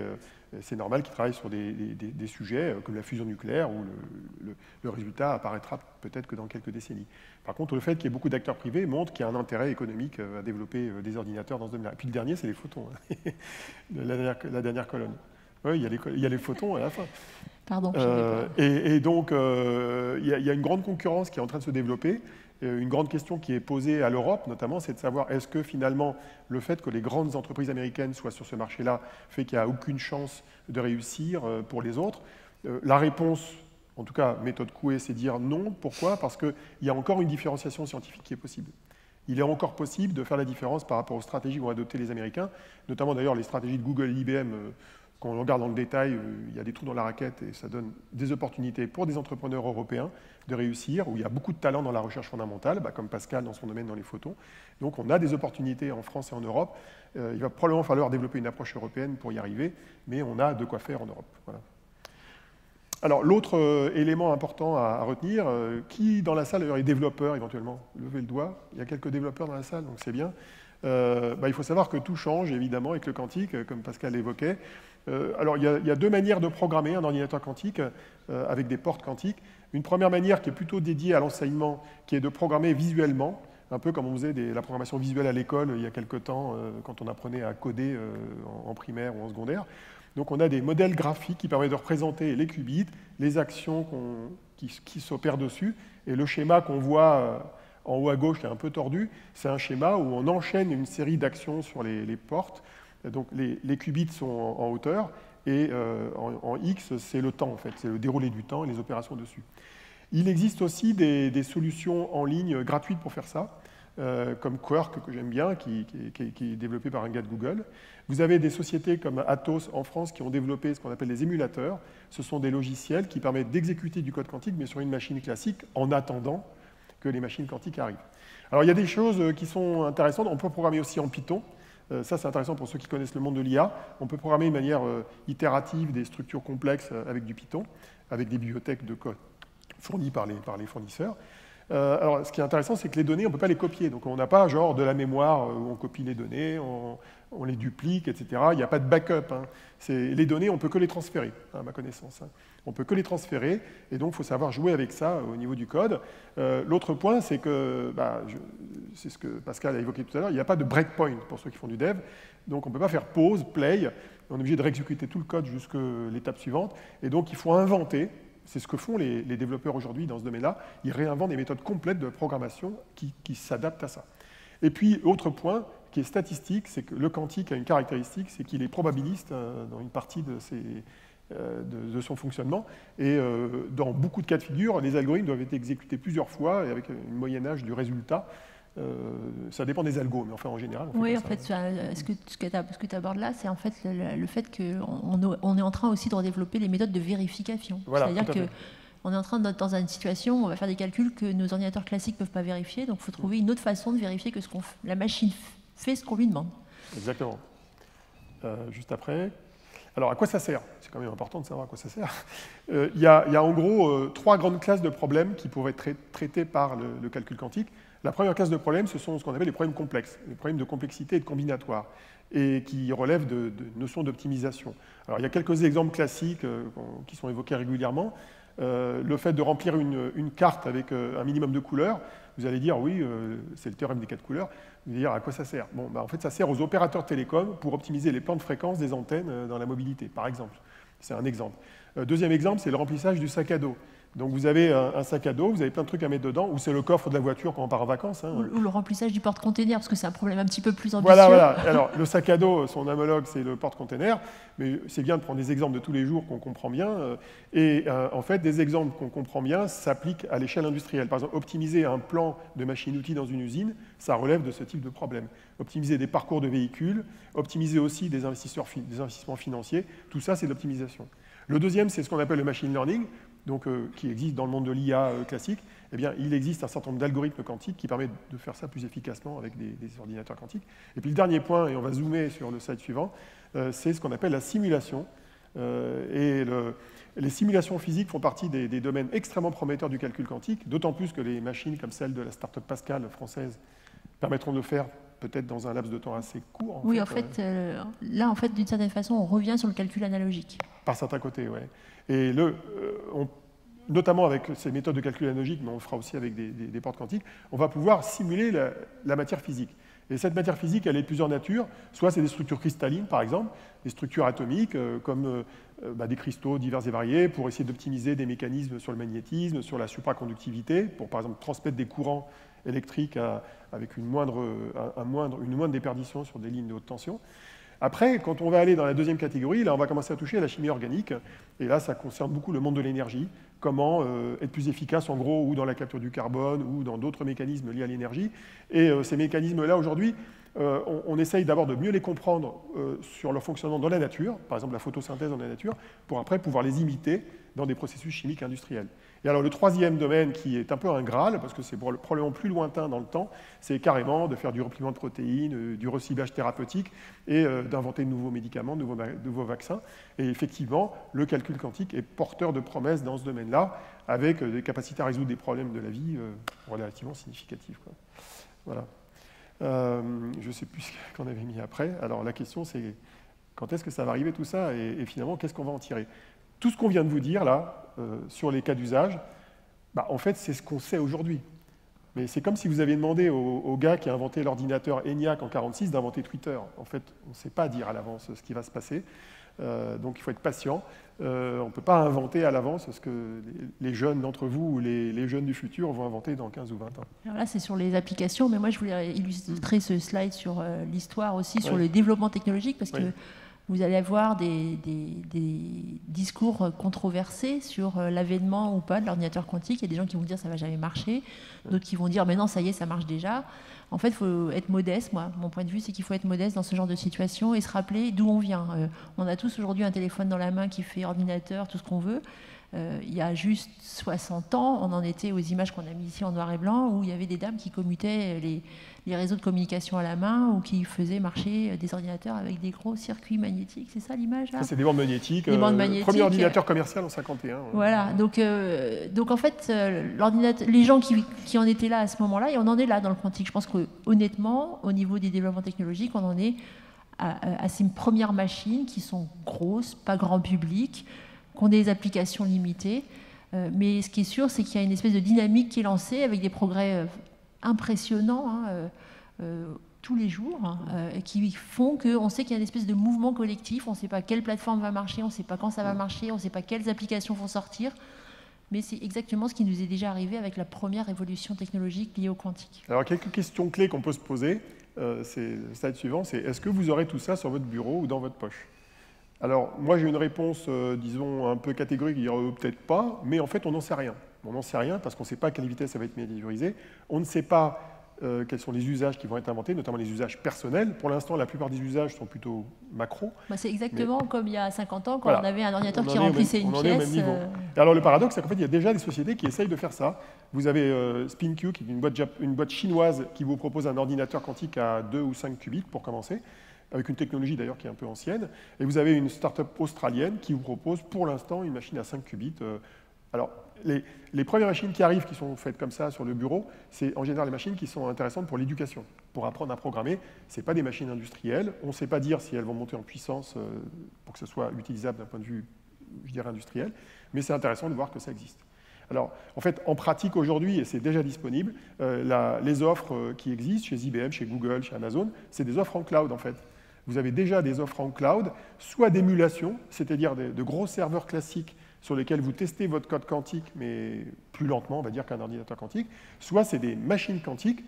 c'est normal qu'ils travaillent sur des sujets comme la fusion nucléaire, où le résultat apparaîtra peut-être que dans quelques décennies. Par contre, le fait qu'il y ait beaucoup d'acteurs privés montre qu'il y a un intérêt économique à développer des ordinateurs dans ce domaine-là. Et puis le dernier, c'est les photons, la dernière colonne. Oui, il y a les photons à la fin. Pardon. Et donc, il y a une grande concurrence qui est en train de se développer. Une grande question qui est posée à l'Europe, notamment, c'est de savoir est-ce que finalement le fait que les grandes entreprises américaines soient sur ce marché-là fait qu'il n'y a aucune chance de réussir pour les autres. La réponse, en tout cas méthode Coué, c'est dire non. Pourquoi? Parce qu'il y a encore une différenciation scientifique qui est possible. Il est encore possible de faire la différence par rapport aux stratégies qu'ont adoptées les Américains, notamment d'ailleurs les stratégies de Google et IBM. Quand on regarde dans le détail, il y a des trous dans la raquette et ça donne des opportunités pour des entrepreneurs européens de réussir, où il y a beaucoup de talent dans la recherche fondamentale, comme Pascal dans son domaine dans les photons. Donc on a des opportunités en France et en Europe. Il va probablement falloir développer une approche européenne pour y arriver, mais on a de quoi faire en Europe. Voilà. Alors l'autre élément important à retenir, qui dans la salle d'ailleurs est développeur éventuellement? Levez le doigt, il y a quelques développeurs dans la salle, donc c'est bien. Il faut savoir que tout change évidemment avec le quantique, comme Pascal l'évoquait. Alors il y a deux manières de programmer un ordinateur quantique avec des portes quantiques. Une première manière qui est plutôt dédiée à l'enseignement, qui est de programmer visuellement, un peu comme on faisait la programmation visuelle à l'école il y a quelque temps, quand on apprenait à coder en primaire ou en secondaire. Donc on a des modèles graphiques qui permettent de représenter les qubits, les actions qui s'opèrent dessus, et le schéma qu'on voit en haut à gauche, qui est un peu tordu, c'est un schéma où on enchaîne une série d'actions sur les portes. Donc les qubits sont en hauteur, et en X, c'est le temps, en fait, c'est le déroulé du temps et les opérations dessus. Il existe aussi des solutions en ligne gratuites pour faire ça, comme Quark, que j'aime bien, qui est développé par un gars de Google. Vous avez des sociétés comme Atos en France qui ont développé ce qu'on appelle des émulateurs. Ce sont des logiciels qui permettent d'exécuter du code quantique, mais sur une machine classique, en attendant que les machines quantiques arrivent. Alors il y a des choses qui sont intéressantes. On peut programmer aussi en Python. Ça, c'est intéressant pour ceux qui connaissent le monde de l'IA. On peut programmer de manière itérative des structures complexes avec du Python, avec des bibliothèques de code fournies par les fournisseurs. Alors, ce qui est intéressant, c'est que les données, on ne peut pas les copier. Donc, on n'a pas genre de la mémoire où on copie les données, on les duplique, etc. Il n'y a pas de backup. Hein. Les données, on ne peut que les transférer, à ma connaissance. Hein. On ne peut que les transférer, et donc il faut savoir jouer avec ça au niveau du code. L'autre point, c'est que, c'est ce que Pascal a évoqué tout à l'heure, il n'y a pas de breakpoint pour ceux qui font du dev. Donc, on ne peut pas faire pause, play. On est obligé de réexécuter tout le code jusqu'à l'étape suivante. Et donc, il faut inventer. C'est ce que font les développeurs aujourd'hui dans ce domaine-là. Ils réinventent des méthodes complètes de programmation qui s'adaptent à ça. Et puis, autre point qui est statistique, c'est que le quantique a une caractéristique, c'est qu'il est probabiliste dans une partie de son fonctionnement. Et dans beaucoup de cas de figure, les algorithmes doivent être exécutés plusieurs fois et avec une moyenne âge du résultat. Ça dépend des algos, mais enfin en général. Oui, en fait, ce que tu abordes là, c'est en fait le fait qu'on est en train aussi de redévelopper les méthodes de vérification. Voilà, c'est-à-dire qu'on est en train d'être dans une situation où on va faire des calculs que nos ordinateurs classiques ne peuvent pas vérifier, donc il faut trouver une autre façon de vérifier que la machine fait ce qu'on lui demande. Exactement. Juste après. Alors, à quoi ça sert? C'est quand même important de savoir à quoi ça sert. Il y a en gros 3 grandes classes de problèmes qui pourraient être traités par le calcul quantique. La première classe de problèmes, ce sont ce qu'on appelle les problèmes complexes, les problèmes de complexité et de combinatoire, et qui relèvent de notions d'optimisation. Alors, il y a quelques exemples classiques qui sont évoqués régulièrement. Le fait de remplir une carte avec un minimum de couleurs, vous allez dire, oui, c'est le théorème des 4 couleurs. Vous allez dire, à quoi ça sert? Bon, en fait, ça sert aux opérateurs télécoms pour optimiser les plans de fréquence des antennes dans la mobilité, par exemple. C'est un exemple. Deuxième exemple, c'est le remplissage du sac à dos. Donc vous avez un sac à dos, vous avez plein de trucs à mettre dedans, ou c'est le coffre de la voiture quand on part en vacances. Hein. Ou le remplissage du porte-container, parce que c'est un problème un petit peu plus ambitieux. Voilà. Alors le sac à dos, son homologue, c'est le porte-container, mais c'est bien de prendre des exemples de tous les jours qu'on comprend bien. Et en fait, des exemples qu'on comprend bien s'appliquent à l'échelle industrielle. Par exemple, optimiser un plan de machine-outil dans une usine, ça relève de ce type de problème. Optimiser des parcours de véhicules, optimiser aussi des investissements financiers, tout ça, c'est de l'optimisation. Le deuxième, c'est ce qu'on appelle le machine learning, donc, qui existe dans le monde de l'IA classique. Eh bien, il existe un certain nombre d'algorithmes quantiques qui permettent de faire ça plus efficacement avec des ordinateurs quantiques. Et puis le dernier point, et on va zoomer sur le slide suivant, c'est ce qu'on appelle la simulation. Les simulations physiques font partie des domaines extrêmement prometteurs du calcul quantique, d'autant plus que les machines comme celle de la start-up Pascal française permettront de le faire peut-être dans un laps de temps assez court. En fait, là, en fait, d'une certaine façon, on revient sur le calcul analogique. Par certains côtés, oui. Et notamment avec ces méthodes de calcul analogique, mais on le fera aussi avec des portes quantiques, on va pouvoir simuler la matière physique. Et cette matière physique, elle est de plusieurs natures. Soit c'est des structures cristallines, par exemple, des structures atomiques, comme des cristaux divers et variés, pour essayer d'optimiser des mécanismes sur le magnétisme, sur la supraconductivité, pour par exemple transmettre des courants électriques avec une moindre déperdition sur des lignes de haute tension. Après, quand on va aller dans la deuxième catégorie, là, on va commencer à toucher à la chimie organique. Et là, ça concerne beaucoup le monde de l'énergie. Comment être plus efficace, en gros, ou dans la capture du carbone, ou dans d'autres mécanismes liés à l'énergie. Et ces mécanismes-là, aujourd'hui, on essaye d'abord de mieux les comprendre sur leur fonctionnement dans la nature, par exemple la photosynthèse dans la nature, pour après pouvoir les imiter dans des processus chimiques industriels. Et alors le troisième domaine qui est un peu un Graal, parce que c'est probablement plus lointain dans le temps, c'est carrément de faire du repliement de protéines, du recyclage thérapeutique et d'inventer de nouveaux médicaments, de nouveaux vaccins. Et effectivement, le calcul quantique est porteur de promesses dans ce domaine-là, avec des capacités à résoudre des problèmes de la vie relativement significatives, quoi. Voilà. Je ne sais plus ce qu'on avait mis après. Alors la question c'est quand est-ce que ça va arriver tout ça et finalement qu'est-ce qu'on va en tirer? Tout ce qu'on vient de vous dire là, sur les cas d'usage, en fait c'est ce qu'on sait aujourd'hui. Mais c'est comme si vous aviez demandé au gars qui a inventé l'ordinateur ENIAC en 1946 d'inventer Twitter. En fait, on ne sait pas dire à l'avance ce qui va se passer. Donc il faut être patient. On ne peut pas inventer à l'avance ce que les jeunes d'entre vous ou les jeunes du futur vont inventer dans 15 ou 20 ans. Alors là, c'est sur les applications, mais moi, je voulais illustrer ce slide sur l'histoire aussi, sur le développement technologique, parce que vous allez avoir des discours controversés sur l'avènement ou pas de l'ordinateur quantique. Il y a des gens qui vont dire ça ne va jamais marcher, d'autres qui vont dire mais non, ça y est, ça marche déjà. En fait, il faut être modeste. Mon point de vue, c'est qu'il faut être modeste dans ce genre de situation et se rappeler d'où on vient. On a tous aujourd'hui un téléphone dans la main qui fait ordinateur, tout ce qu'on veut. Il y a juste 60 ans, on en était aux images qu'on a mises ici en noir et blanc, où il y avait des dames qui commutaient les réseaux de communication à la main ou qui faisaient marcher des ordinateurs avec des gros circuits magnétiques. C'est ça l'image là ? C'est des bandes magnétiques. Des bandes magnétiques. Premier ordinateur commercial en 51. Voilà. Donc en fait, les gens qui en étaient là à ce moment-là, et on en est là dans le quantique. Je pense qu'honnêtement, au niveau des développements technologiques, on en est à ces premières machines qui sont grosses, pas grand public, qui ont des applications limitées. Mais ce qui est sûr, c'est qu'il y a une espèce de dynamique qui est lancée avec des progrès impressionnants tous les jours, qui font qu'on sait qu'il y a une espèce de mouvement collectif. On ne sait pas quelle plateforme va marcher, on ne sait pas quand ça va marcher, on ne sait pas quelles applications vont sortir. Mais c'est exactement ce qui nous est déjà arrivé avec la première évolution technologique liée au quantique. Alors, quelques questions clés qu'on peut se poser, c'est le slide suivant, c'est est-ce que vous aurez tout ça sur votre bureau ou dans votre poche ? Alors, moi, j'ai une réponse, disons, un peu catégorique, peut-être pas, mais en fait, on n'en sait rien. On n'en sait rien parce qu'on ne sait pas à quelle vitesse ça va être médiatisé. On ne sait pas quels sont les usages qui vont être inventés, notamment les usages personnels. Pour l'instant, la plupart des usages sont plutôt macro. C'est exactement comme il y a 50 ans, quand on avait un ordinateur qui remplissait une pièce. On en est au même niveau. Alors, le paradoxe, c'est qu'en fait, il y a déjà des sociétés qui essayent de faire ça. Vous avez SpinQ, qui est une boîte chinoise qui vous propose un ordinateur quantique à 2 ou 5 qubits pour commencer, avec une technologie d'ailleurs qui est un peu ancienne. Et vous avez une start-up australienne qui vous propose pour l'instant une machine à 5 qubits. Alors, les premières machines qui arrivent, qui sont faites comme ça sur le bureau, c'est en général les machines qui sont intéressantes pour l'éducation, pour apprendre à programmer. Ce n'est pas des machines industrielles. On ne sait pas dire si elles vont monter en puissance pour que ce soit utilisable d'un point de vue, je dirais, industriel. Mais c'est intéressant de voir que ça existe. Alors, en fait, en pratique aujourd'hui, et c'est déjà disponible, les offres qui existent chez IBM, chez Google, chez Amazon, c'est des offres en cloud, en fait. Vous avez déjà des offres en cloud, soit d'émulation, c'est-à-dire de gros serveurs classiques sur lesquels vous testez votre code quantique, mais plus lentement, on va dire, qu'un ordinateur quantique, soit c'est des machines quantiques.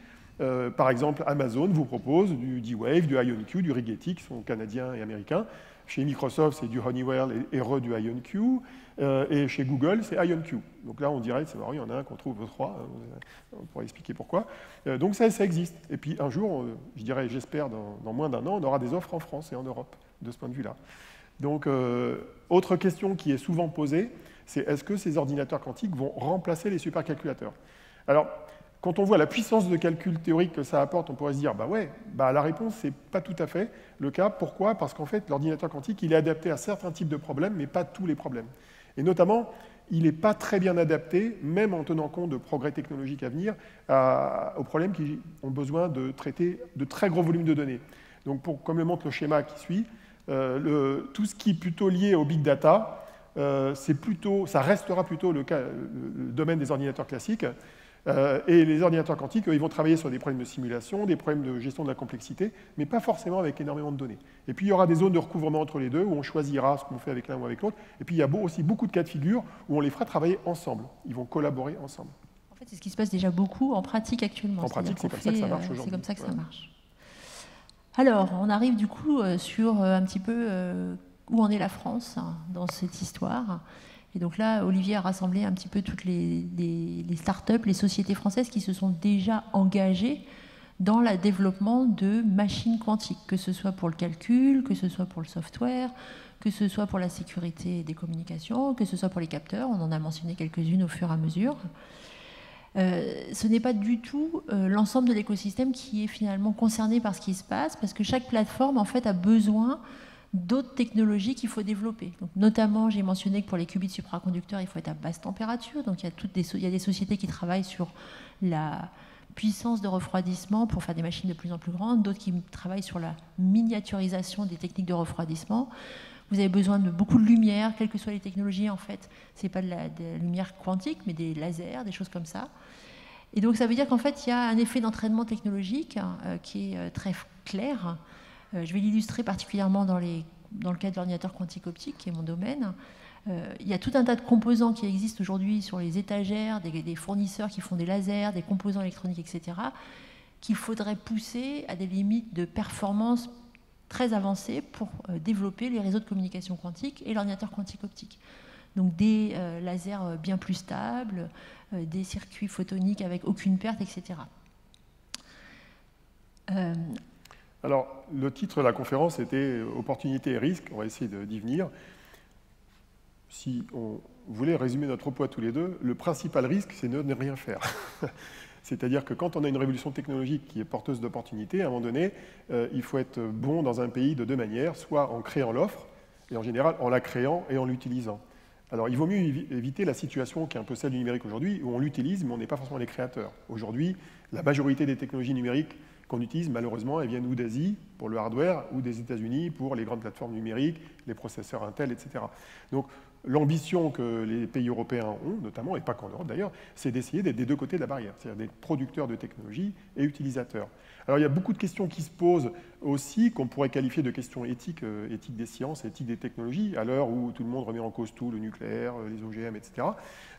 Par exemple, Amazon vous propose du D-Wave, du IonQ, du Rigetti, qui sont canadiens et américains. Chez Microsoft, c'est du Honeywell et du IonQ. Et chez Google, c'est IonQ. Donc là, on dirait, c'est marrant, il y en a un qu'on trouve aux trois. On pourrait expliquer pourquoi. Donc ça existe. Et puis un jour, je dirais, j'espère, dans moins d'un an, on aura des offres en France et en Europe, de ce point de vue-là. Donc, autre question qui est souvent posée, c'est est-ce que ces ordinateurs quantiques vont remplacer les supercalculateurs ? Alors, quand on voit la puissance de calcul théorique que ça apporte, on pourrait se dire, la réponse, c'est pas tout à fait le cas. Pourquoi ? Parce qu'en fait, l'ordinateur quantique, il est adapté à certains types de problèmes, mais pas tous les problèmes. Et notamment, il n'est pas très bien adapté, même en tenant compte de progrès technologiques à venir, aux problèmes qui ont besoin de traiter de très gros volumes de données. Donc, comme le montre le schéma qui suit, tout ce qui est plutôt lié au big data, ça restera plutôt le domaine des ordinateurs classiques. Et les ordinateurs quantiques, ils vont travailler sur des problèmes de simulation, des problèmes de gestion de la complexité, mais pas forcément avec énormément de données. Et puis il y aura des zones de recouvrement entre les deux, où on choisira ce qu'on fait avec l'un ou avec l'autre. Et puis il y a aussi beaucoup de cas de figure où on les fera travailler ensemble. Ils vont collaborer ensemble. En fait, c'est ce qui se passe déjà beaucoup en pratique actuellement. En pratique, c'est comme ça que ça marche aujourd'hui. C'est comme ça que ça marche. Alors, on arrive du coup sur un petit peu où en est la France dans cette histoire. Et donc là, Olivier a rassemblé un petit peu toutes les startups, les sociétés françaises qui se sont déjà engagées dans le développement de machines quantiques, que ce soit pour le calcul, que ce soit pour le software, que ce soit pour la sécurité des communications, que ce soit pour les capteurs. On en a mentionné quelques-unes au fur et à mesure. Ce n'est pas du tout l'ensemble de l'écosystème qui est finalement concerné par ce qui se passe, parce que chaque plateforme en fait a besoin d'autres technologies qu'il faut développer. Donc, notamment, j'ai mentionné que pour les qubits supraconducteurs, il faut être à basse température. Donc il y a des sociétés qui travaillent sur la puissance de refroidissement pour faire des machines de plus en plus grandes, d'autres qui travaillent sur la miniaturisation des techniques de refroidissement. Vous avez besoin de beaucoup de lumière, quelles que soient les technologies, en fait. Ce n'est pas de la lumière quantique, mais des lasers, des choses comme ça. Et donc, ça veut dire qu'en fait, il y a un effet d'entraînement technologique qui est très clair. Je vais l'illustrer particulièrement dans les dans le cas de l'ordinateur quantique optique, qui est mon domaine, il y a tout un tas de composants qui existent aujourd'hui sur les étagères, des fournisseurs qui font des lasers, des composants électroniques, etc., qu'il faudrait pousser à des limites de performance très avancées pour développer les réseaux de communication quantique et l'ordinateur quantique optique. Donc des lasers bien plus stables, des circuits photoniques avec aucune perte, etc. Alors, le titre de la conférence était « Opportunités et risques ». On va essayer d'y venir. Si on voulait résumer notre propos à tous les deux, le principal risque, c'est de ne rien faire. C'est-à-dire que quand on a une révolution technologique qui est porteuse d'opportunités, à un moment donné, il faut être bon dans un pays de deux manières, soit en créant l'offre, et en général en la créant et en l'utilisant. Alors, il vaut mieux éviter la situation qui est un peu celle du numérique aujourd'hui, où on l'utilise, mais on n'est pas forcément les créateurs. Aujourd'hui, la majorité des technologies numériques qu'on utilise, malheureusement, elles viennent ou d'Asie pour le hardware, ou des États-Unis pour les grandes plateformes numériques, les processeurs Intel, etc. Donc, l'ambition que les pays européens ont, notamment, et pas qu'en Europe d'ailleurs, c'est d'essayer d'être des deux côtés de la barrière, c'est-à-dire d'être producteurs de technologies et utilisateurs. Alors il y a beaucoup de questions qui se posent aussi, qu'on pourrait qualifier de questions éthiques, éthique des sciences, éthique des technologies, à l'heure où tout le monde remet en cause tout, le nucléaire, les OGM, etc.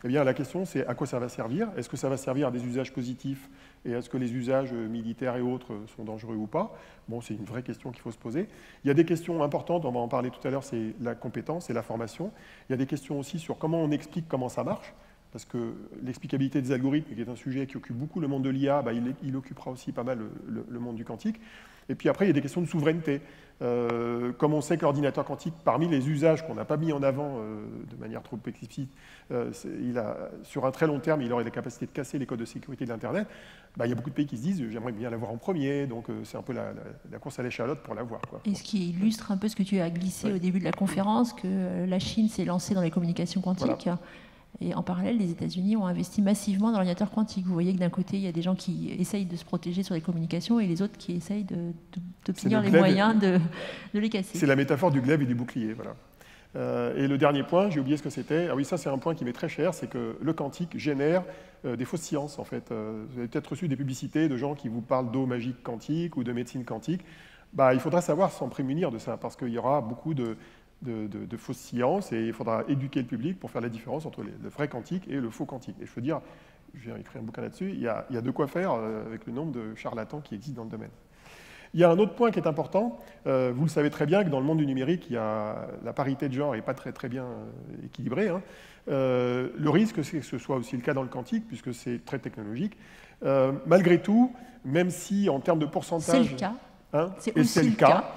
Eh bien la question c'est à quoi ça va servir? Est-ce que ça va servir à des usages positifs et est-ce que les usages militaires et autres sont dangereux ou pas? Bon, c'est une vraie question qu'il faut se poser. Il y a des questions importantes, on va en parler tout à l'heure, c'est la compétence et la formation. Il y a des questions aussi sur comment on explique comment ça marche, parce que l'explicabilité des algorithmes, qui est un sujet qui occupe beaucoup le monde de l'IA, il occupera aussi pas mal le monde du quantique. Et puis après, il y a des questions de souveraineté. Comme on sait que l'ordinateur quantique, parmi les usages qu'on n'a pas mis en avant de manière trop explicite, sur un très long terme, il aurait la capacité de casser les codes de sécurité de l'Internet. Il y a beaucoup de pays qui se disent « j'aimerais bien l'avoir en premier », donc c'est un peu la course à l'échalote pour l'avoir. Et ce qui illustre un peu ce que tu as glissé au début de la conférence, que la Chine s'est lancée dans les communications quantiques. Voilà. Et en parallèle, les États-Unis ont investi massivement dans l'ordinateur quantique. Vous voyez que d'un côté, il y a des gens qui essayent de se protéger sur les communications et les autres qui essayent d'obtenir les moyens de les casser. C'est la métaphore du glaive et du bouclier. Voilà. Et le dernier point, j'ai oublié ce que c'était. Ah oui, ça c'est un point qui m'est très cher, c'est que le quantique génère des fausses sciences en fait. Vous avez peut-être reçu des publicités de gens qui vous parlent d'eau magique quantique ou de médecine quantique. Il faudra savoir s'en prémunir de ça, parce qu'il y aura beaucoup de fausses sciences et il faudra éduquer le public pour faire la différence entre le vrai quantique et le faux quantique. Et je veux dire, j'ai écrit un bouquin là-dessus, il y a de quoi faire avec le nombre de charlatans qui existent dans le domaine. Il y a un autre point qui est important, vous le savez très bien que dans le monde du numérique, la parité de genre n'est pas très bien équilibrée. Hein. Le risque, c'est que ce soit aussi le cas dans le quantique, puisque c'est très technologique. Malgré tout, même si en termes de pourcentage... C'est le cas. Hein, et c'est le cas.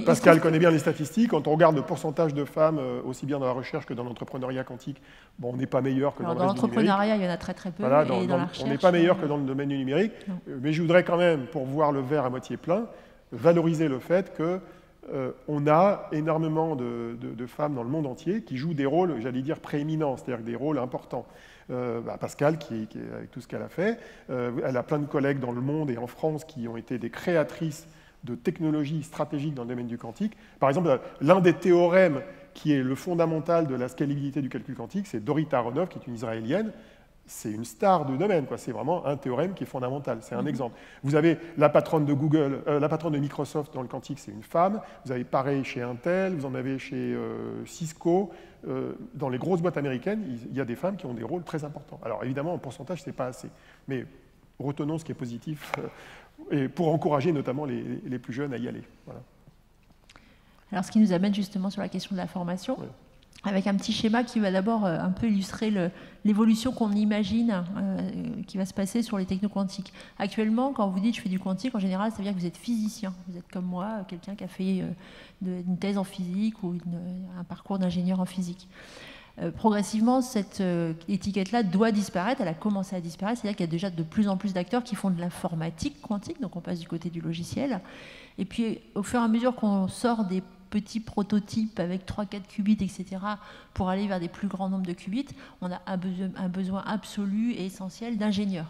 Pascal connaît bien les statistiques. Quand on regarde le pourcentage de femmes, aussi bien dans la recherche que dans l'entrepreneuriat quantique, bon, on n'est pas meilleur que dans le reste du numérique. Dans l'entrepreneuriat, il y en a très peu. Voilà, et dans la recherche, on n'est pas meilleur que dans le domaine du numérique. Mais je voudrais quand même, pour voir le verre à moitié plein, valoriser le fait qu'on a énormément de femmes dans le monde entier qui jouent des rôles, j'allais dire, prééminents, c'est-à-dire des rôles importants. Pascal, avec tout ce qu'elle a fait, elle a plein de collègues dans le monde et en France qui ont été des créatrices de technologies stratégiques dans le domaine du quantique. Par exemple, l'un des théorèmes qui est le fondamental de la scalabilité du calcul quantique, c'est Dorita Aronoff, qui est une Israélienne. C'est une star du domaine, quoi. C'est vraiment un théorème qui est fondamental. C'est un exemple. Vous avez la patronne de Google, la patronne de Microsoft dans le quantique, c'est une femme. Vous avez pareil chez Intel, vous en avez chez Cisco. Dans les grosses boîtes américaines, il y a des femmes qui ont des rôles très importants. Alors évidemment, en pourcentage, c'est pas assez. Mais retenons ce qui est positif et pour encourager notamment les plus jeunes à y aller. Voilà. Alors ce qui nous amène justement sur la question de la formation. Oui. Avec un petit schéma qui va d'abord un peu illustrer l'évolution qu'on imagine qui va se passer sur les technos quantiques. Actuellement, quand vous dites je fais du quantique, en général, ça veut dire que vous êtes physicien. Vous êtes comme moi, quelqu'un qui a fait une thèse en physique ou un parcours d'ingénieur en physique. Progressivement, cette étiquette-là doit disparaître. Elle a commencé à disparaître. C'est-à-dire qu'il y a déjà de plus en plus d'acteurs qui font de l'informatique quantique, donc on passe du côté du logiciel. Et puis, au fur et à mesure qu'on sort des petits prototypes avec 3-4 qubits, etc., pour aller vers des plus grands nombres de qubits, on a un besoin absolu et essentiel d'ingénieurs.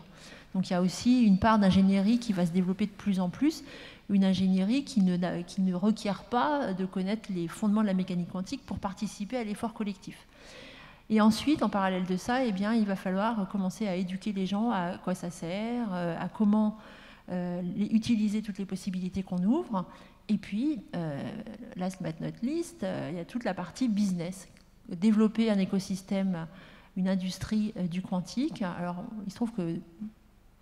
Donc il y a aussi une part d'ingénierie qui va se développer de plus en plus, une ingénierie qui ne requiert pas de connaître les fondements de la mécanique quantique pour participer à l'effort collectif. Et ensuite, en parallèle de ça, eh bien, il va falloir commencer à éduquer les gens à quoi ça sert, à comment utiliser toutes les possibilités qu'on ouvre. Et puis, last but not least, il y a toute la partie business. Développer un écosystème, une industrie du quantique. Alors, il se trouve que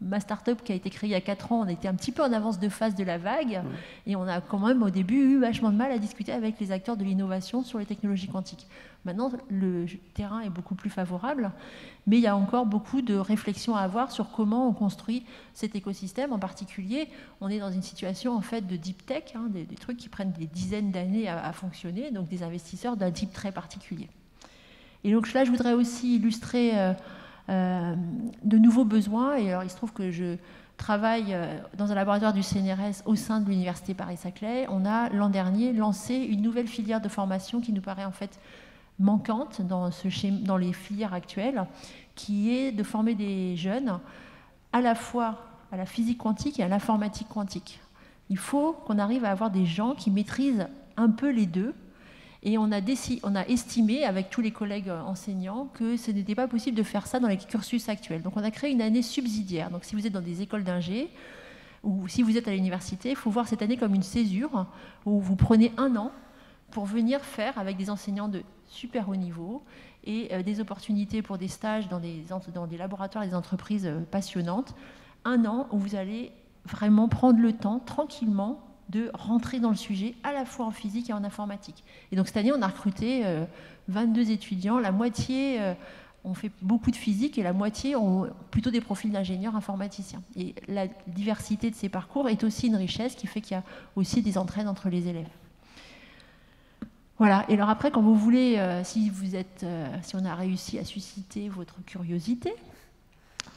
ma start-up qui a été créée il y a 4 ans, on était un petit peu en avance de phase de la vague, et on a quand même au début eu vachement de mal à discuter avec les acteurs de l'innovation sur les technologies quantiques. Maintenant, le terrain est beaucoup plus favorable, mais il y a encore beaucoup de réflexions à avoir sur comment on construit cet écosystème. En particulier, on est dans une situation en fait de deep tech, hein, des trucs qui prennent des dizaines d'années à fonctionner, donc des investisseurs d'un type très particulier. Et donc là, je voudrais aussi illustrer de nouveaux besoins. Et alors, il se trouve que je travaille dans un laboratoire du CNRS au sein de l'Université Paris-Saclay. On a l'an dernier lancé une nouvelle filière de formation qui nous paraît en fait manquante dans les filières actuelles, qui est de former des jeunes à la fois à la physique quantique et à l'informatique quantique. Il faut qu'on arrive à avoir des gens qui maîtrisent un peu les deux. Et on a estimé, avec tous les collègues enseignants, que ce n'était pas possible de faire ça dans les cursus actuels. Donc on a créé une année subsidiaire. Donc si vous êtes dans des écoles d'ingé, ou si vous êtes à l'université, il faut voir cette année comme une césure, où vous prenez 1 an pour venir faire avec des enseignants de super haut niveau, et des opportunités pour des stages dans des laboratoires et des entreprises passionnantes. 1 an où vous allez vraiment prendre le temps, tranquillement, de rentrer dans le sujet, à la fois en physique et en informatique. Et donc cette année, on a recruté 22 étudiants, la moitié ont fait beaucoup de physique et la moitié ont plutôt des profils d'ingénieurs informaticiens. Et la diversité de ces parcours est aussi une richesse qui fait qu'il y a aussi des entraides entre les élèves. Voilà, et alors après, quand vous voulez, si on a réussi à susciter votre curiosité,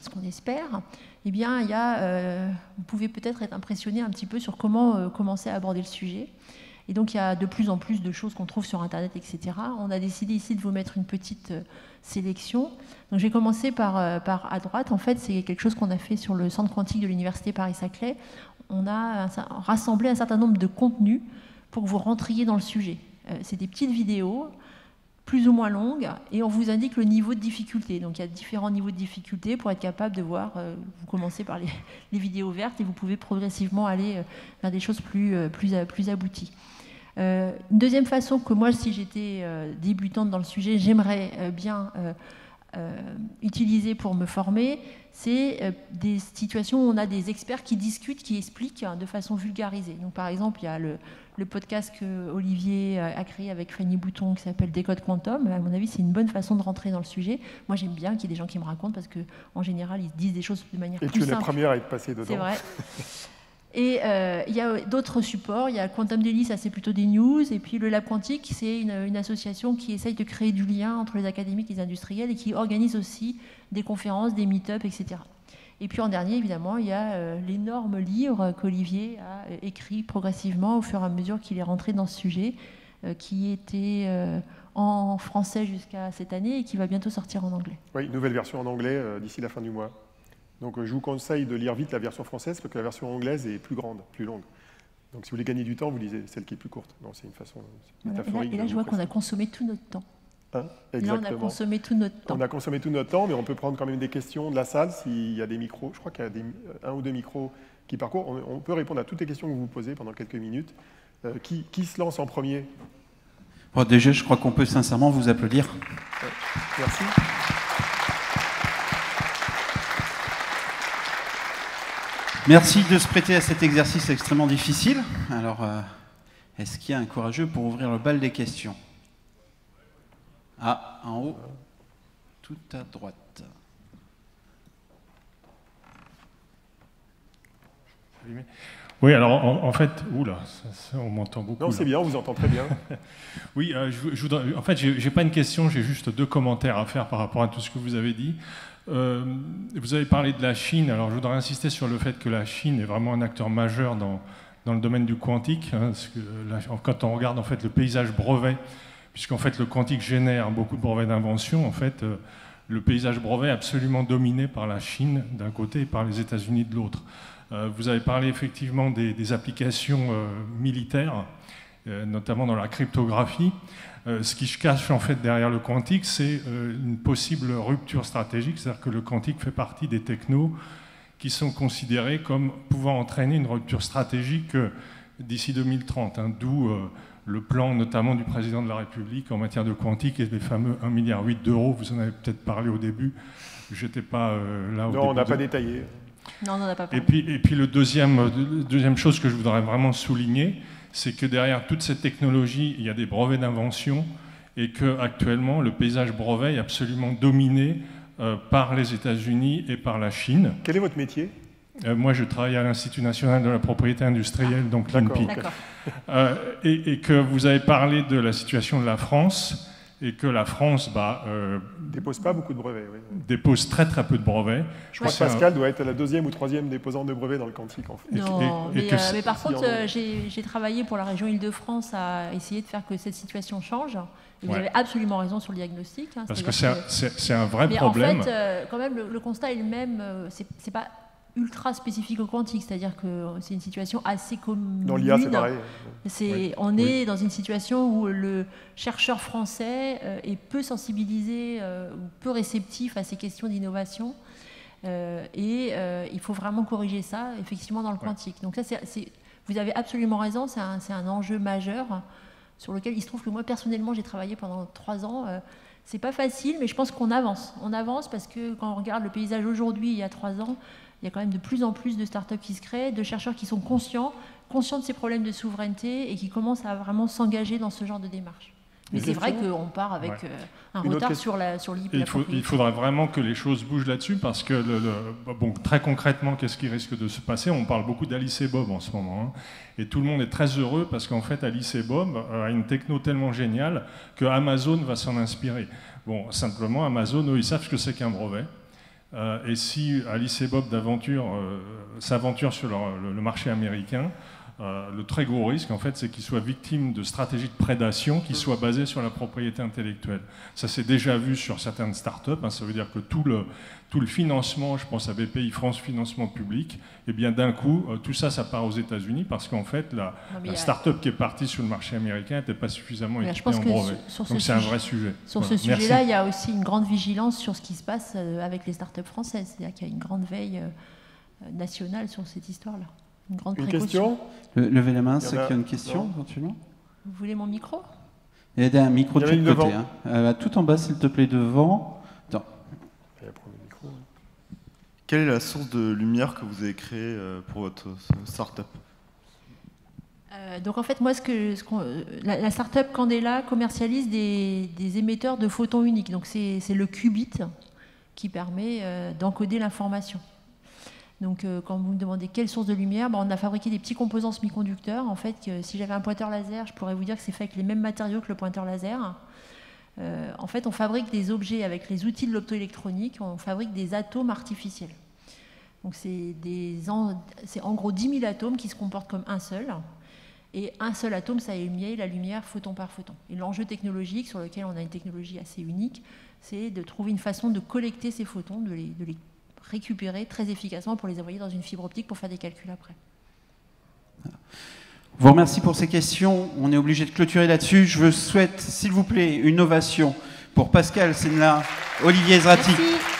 ce qu'on espère, eh bien, vous pouvez peut-être être impressionné un petit peu sur comment commencer à aborder le sujet. Et donc, il y a de plus en plus de choses qu'on trouve sur Internet, etc. On a décidé ici de vous mettre une petite sélection. Donc, j'ai commencé par à droite. En fait, c'est quelque chose qu'on a fait sur le centre quantique de l'Université Paris-Saclay. On a rassemblé un certain nombre de contenus pour que vous rentriez dans le sujet. C'est des petites vidéos, plus ou moins longues, et on vous indique le niveau de difficulté. Donc il y a différents niveaux de difficulté pour être capable de voir, vous commencez par les vidéos vertes et vous pouvez progressivement aller vers des choses plus abouties. Une deuxième façon que moi, si j'étais débutante dans le sujet, j'aimerais bien utiliser pour me former, c'est des situations où on a des experts qui discutent, qui expliquent de façon vulgarisée. Donc par exemple, il y a le podcast que Olivier a créé avec Fanny Bouton qui s'appelle Décode Quantum. À mon avis, c'est une bonne façon de rentrer dans le sujet. Moi, j'aime bien qu'il y ait des gens qui me racontent parce qu'en général, ils disent des choses de manière plus simple. Et tu es la première à être passée dedans. C'est vrai. Et il y a d'autres supports. Il y a Quantum Daily, ça c'est plutôt des news. Et puis le Lab Quantique, c'est une association qui essaye de créer du lien entre les académiques et les industriels et qui organise aussi des conférences, des meet-up, etc. Et puis en dernier, évidemment, il y a l'énorme livre qu'Olivier a écrit progressivement au fur et à mesure qu'il est rentré dans ce sujet, qui était en français jusqu'à cette année et qui va bientôt sortir en anglais. Oui, nouvelle version en anglais d'ici la fin du mois. Donc je vous conseille de lire vite la version française parce que la version anglaise est plus grande, plus longue. Donc si vous voulez gagner du temps, vous lisez celle qui est plus courte. Non, c'est une façon métaphorique. Et là, je vois qu'on a consommé tout notre temps. Hein, exactement. Là, on a consommé tout notre temps. On a consommé tout notre temps, mais on peut prendre quand même des questions de la salle s'il y a des micros. Je crois qu'il y a 1 ou 2 micros qui parcourent. On peut répondre à toutes les questions que vous vous posez pendant quelques minutes. Qui se lance en premier? Bon, déjà, je crois qu'on peut sincèrement vous applaudir. Merci. Merci de se prêter à cet exercice extrêmement difficile. Alors, est-ce qu'il y a un courageux pour ouvrir le bal des questions? Ah, en haut, tout à droite. Oui, alors en fait, oula, on m'entend beaucoup. Non, c'est bien, on vous entend très bien. Oui, en fait, j'ai pas une question, j'ai juste 2 commentaires à faire par rapport à tout ce que vous avez dit. Vous avez parlé de la Chine, alors je voudrais insister sur le fait que la Chine est vraiment un acteur majeur dans le domaine du quantique, hein, parce que quand on regarde en fait le paysage brevet, puisqu'en fait le quantique génère beaucoup de brevets d'invention, en fait le paysage brevet est absolument dominé par la Chine d'un côté et par les États-Unis de l'autre. Vous avez parlé effectivement des applications militaires, notamment dans la cryptographie. Ce qui se cache en fait derrière le quantique, c'est une possible rupture stratégique, c'est-à-dire que le quantique fait partie des technos qui sont considérés comme pouvant entraîner une rupture stratégique d'ici 2030, hein, d'où le plan notamment du président de la République en matière de quantique et les fameux 1,8 milliard d'euros. Vous en avez peut-être parlé au début, je n'étais pas là au début. Non, on n'a pas détaillé. Non, on n'en a pas parlé. Et puis le deuxième chose que je voudrais vraiment souligner, c'est que derrière toute cette technologie, il y a des brevets d'invention et qu'actuellement, le paysage brevet est absolument dominé par les États-Unis et par la Chine. Quel est votre métier ? Moi, je travaille à l'Institut national de la propriété industrielle, donc l'INPI. Et que vous avez parlé de la situation de la France, et que la France dépose pas beaucoup de brevets. Oui. Dépose très très peu de brevets. Je crois que Pascal doit être la 2e ou 3e déposante de brevets dans le quantique, en fait. Non, mais par contre, j'ai travaillé pour la région Île-de-France à essayer de faire que cette situation change. Et vous avez absolument raison sur le diagnostic. Hein, parce que c'est un vrai problème. En fait, quand même, le constat est le même. C'est pas ultra spécifique au quantique, c'est-à-dire que c'est une situation assez commune. Dans l'IA, c'est pareil. On est dans une situation où le chercheur français est peu sensibilisé ou peu réceptif à ces questions d'innovation. Il faut vraiment corriger ça, effectivement, dans le quantique. Donc ça, vous avez absolument raison, c'est un enjeu majeur sur lequel il se trouve que moi, personnellement, j'ai travaillé pendant 3 ans. C'est pas facile, mais je pense qu'on avance. On avance parce que quand on regarde le paysage aujourd'hui, il y a 3 ans, il y a quand même de plus en plus de startups qui se créent, de chercheurs qui sont conscients de ces problèmes de souveraineté et qui commencent à vraiment s'engager dans ce genre de démarche. Mais c'est vrai qu'on part avec un retard sur l'IP. Il faudrait vraiment que les choses bougent là-dessus parce que, très concrètement, qu'est-ce qui risque de se passer? On parle beaucoup d'Alice et Bob en ce moment. Hein, et tout le monde est très heureux parce qu'en fait, Alice et Bob a une techno tellement géniale que Amazon va s'en inspirer. Bon, simplement, Amazon, eux, ils savent ce que c'est qu'un brevet. Et si Alice et Bob s'aventurent sur le marché américain, le très gros risque, en fait, c'est qu'ils soient victimes de stratégies de prédation qui soient basées sur la propriété intellectuelle. Ça s'est déjà vu sur certaines startups. Hein, ça veut dire que tout le financement, je pense à BPI France Financement Public, et bien d'un coup, tout ça, ça part aux États-Unis parce qu'en fait, la startup qui est partie sur le marché américain n'était pas suffisamment équipée en brevet. Donc c'est un vrai sujet. Sur ce sujet-là, il y a aussi une grande vigilance sur ce qui se passe avec les startups françaises. C'est-à-dire qu'il y a une grande veille nationale sur cette histoire-là. Une question? Levez la main, ceux qui ont une question, éventuellement. Vous voulez mon micro? Il y a un micro de chaque côté. Hein. Tout en bas, s'il te plaît, devant. Attends. Quelle est la source de lumière que vous avez créée pour votre start-up? Donc en fait, moi, la start-up Candela commercialise des émetteurs de photons uniques. Donc c'est le qubit qui permet d'encoder l'information. Donc, quand vous me demandez quelle source de lumière, on a fabriqué des petits composants semi-conducteurs. En fait, si j'avais un pointeur laser, je pourrais vous dire que c'est fait avec les mêmes matériaux que le pointeur laser. En fait, on fabrique des objets avec les outils de l'optoélectronique, on fabrique des atomes artificiels. Donc, c'est en gros 10 000 atomes qui se comportent comme un seul. Et un seul atome, ça émet la lumière photon par photon. Et l'enjeu technologique, sur lequel on a une technologie assez unique, c'est de trouver une façon de collecter ces photons, de les récupérer très efficacement pour les envoyer dans une fibre optique pour faire des calculs après. Je vous remercie pour ces questions. On est obligé de clôturer là-dessus. Je vous souhaite, s'il vous plaît, une ovation pour Pascal Sénelard, Olivier Zratic. Merci.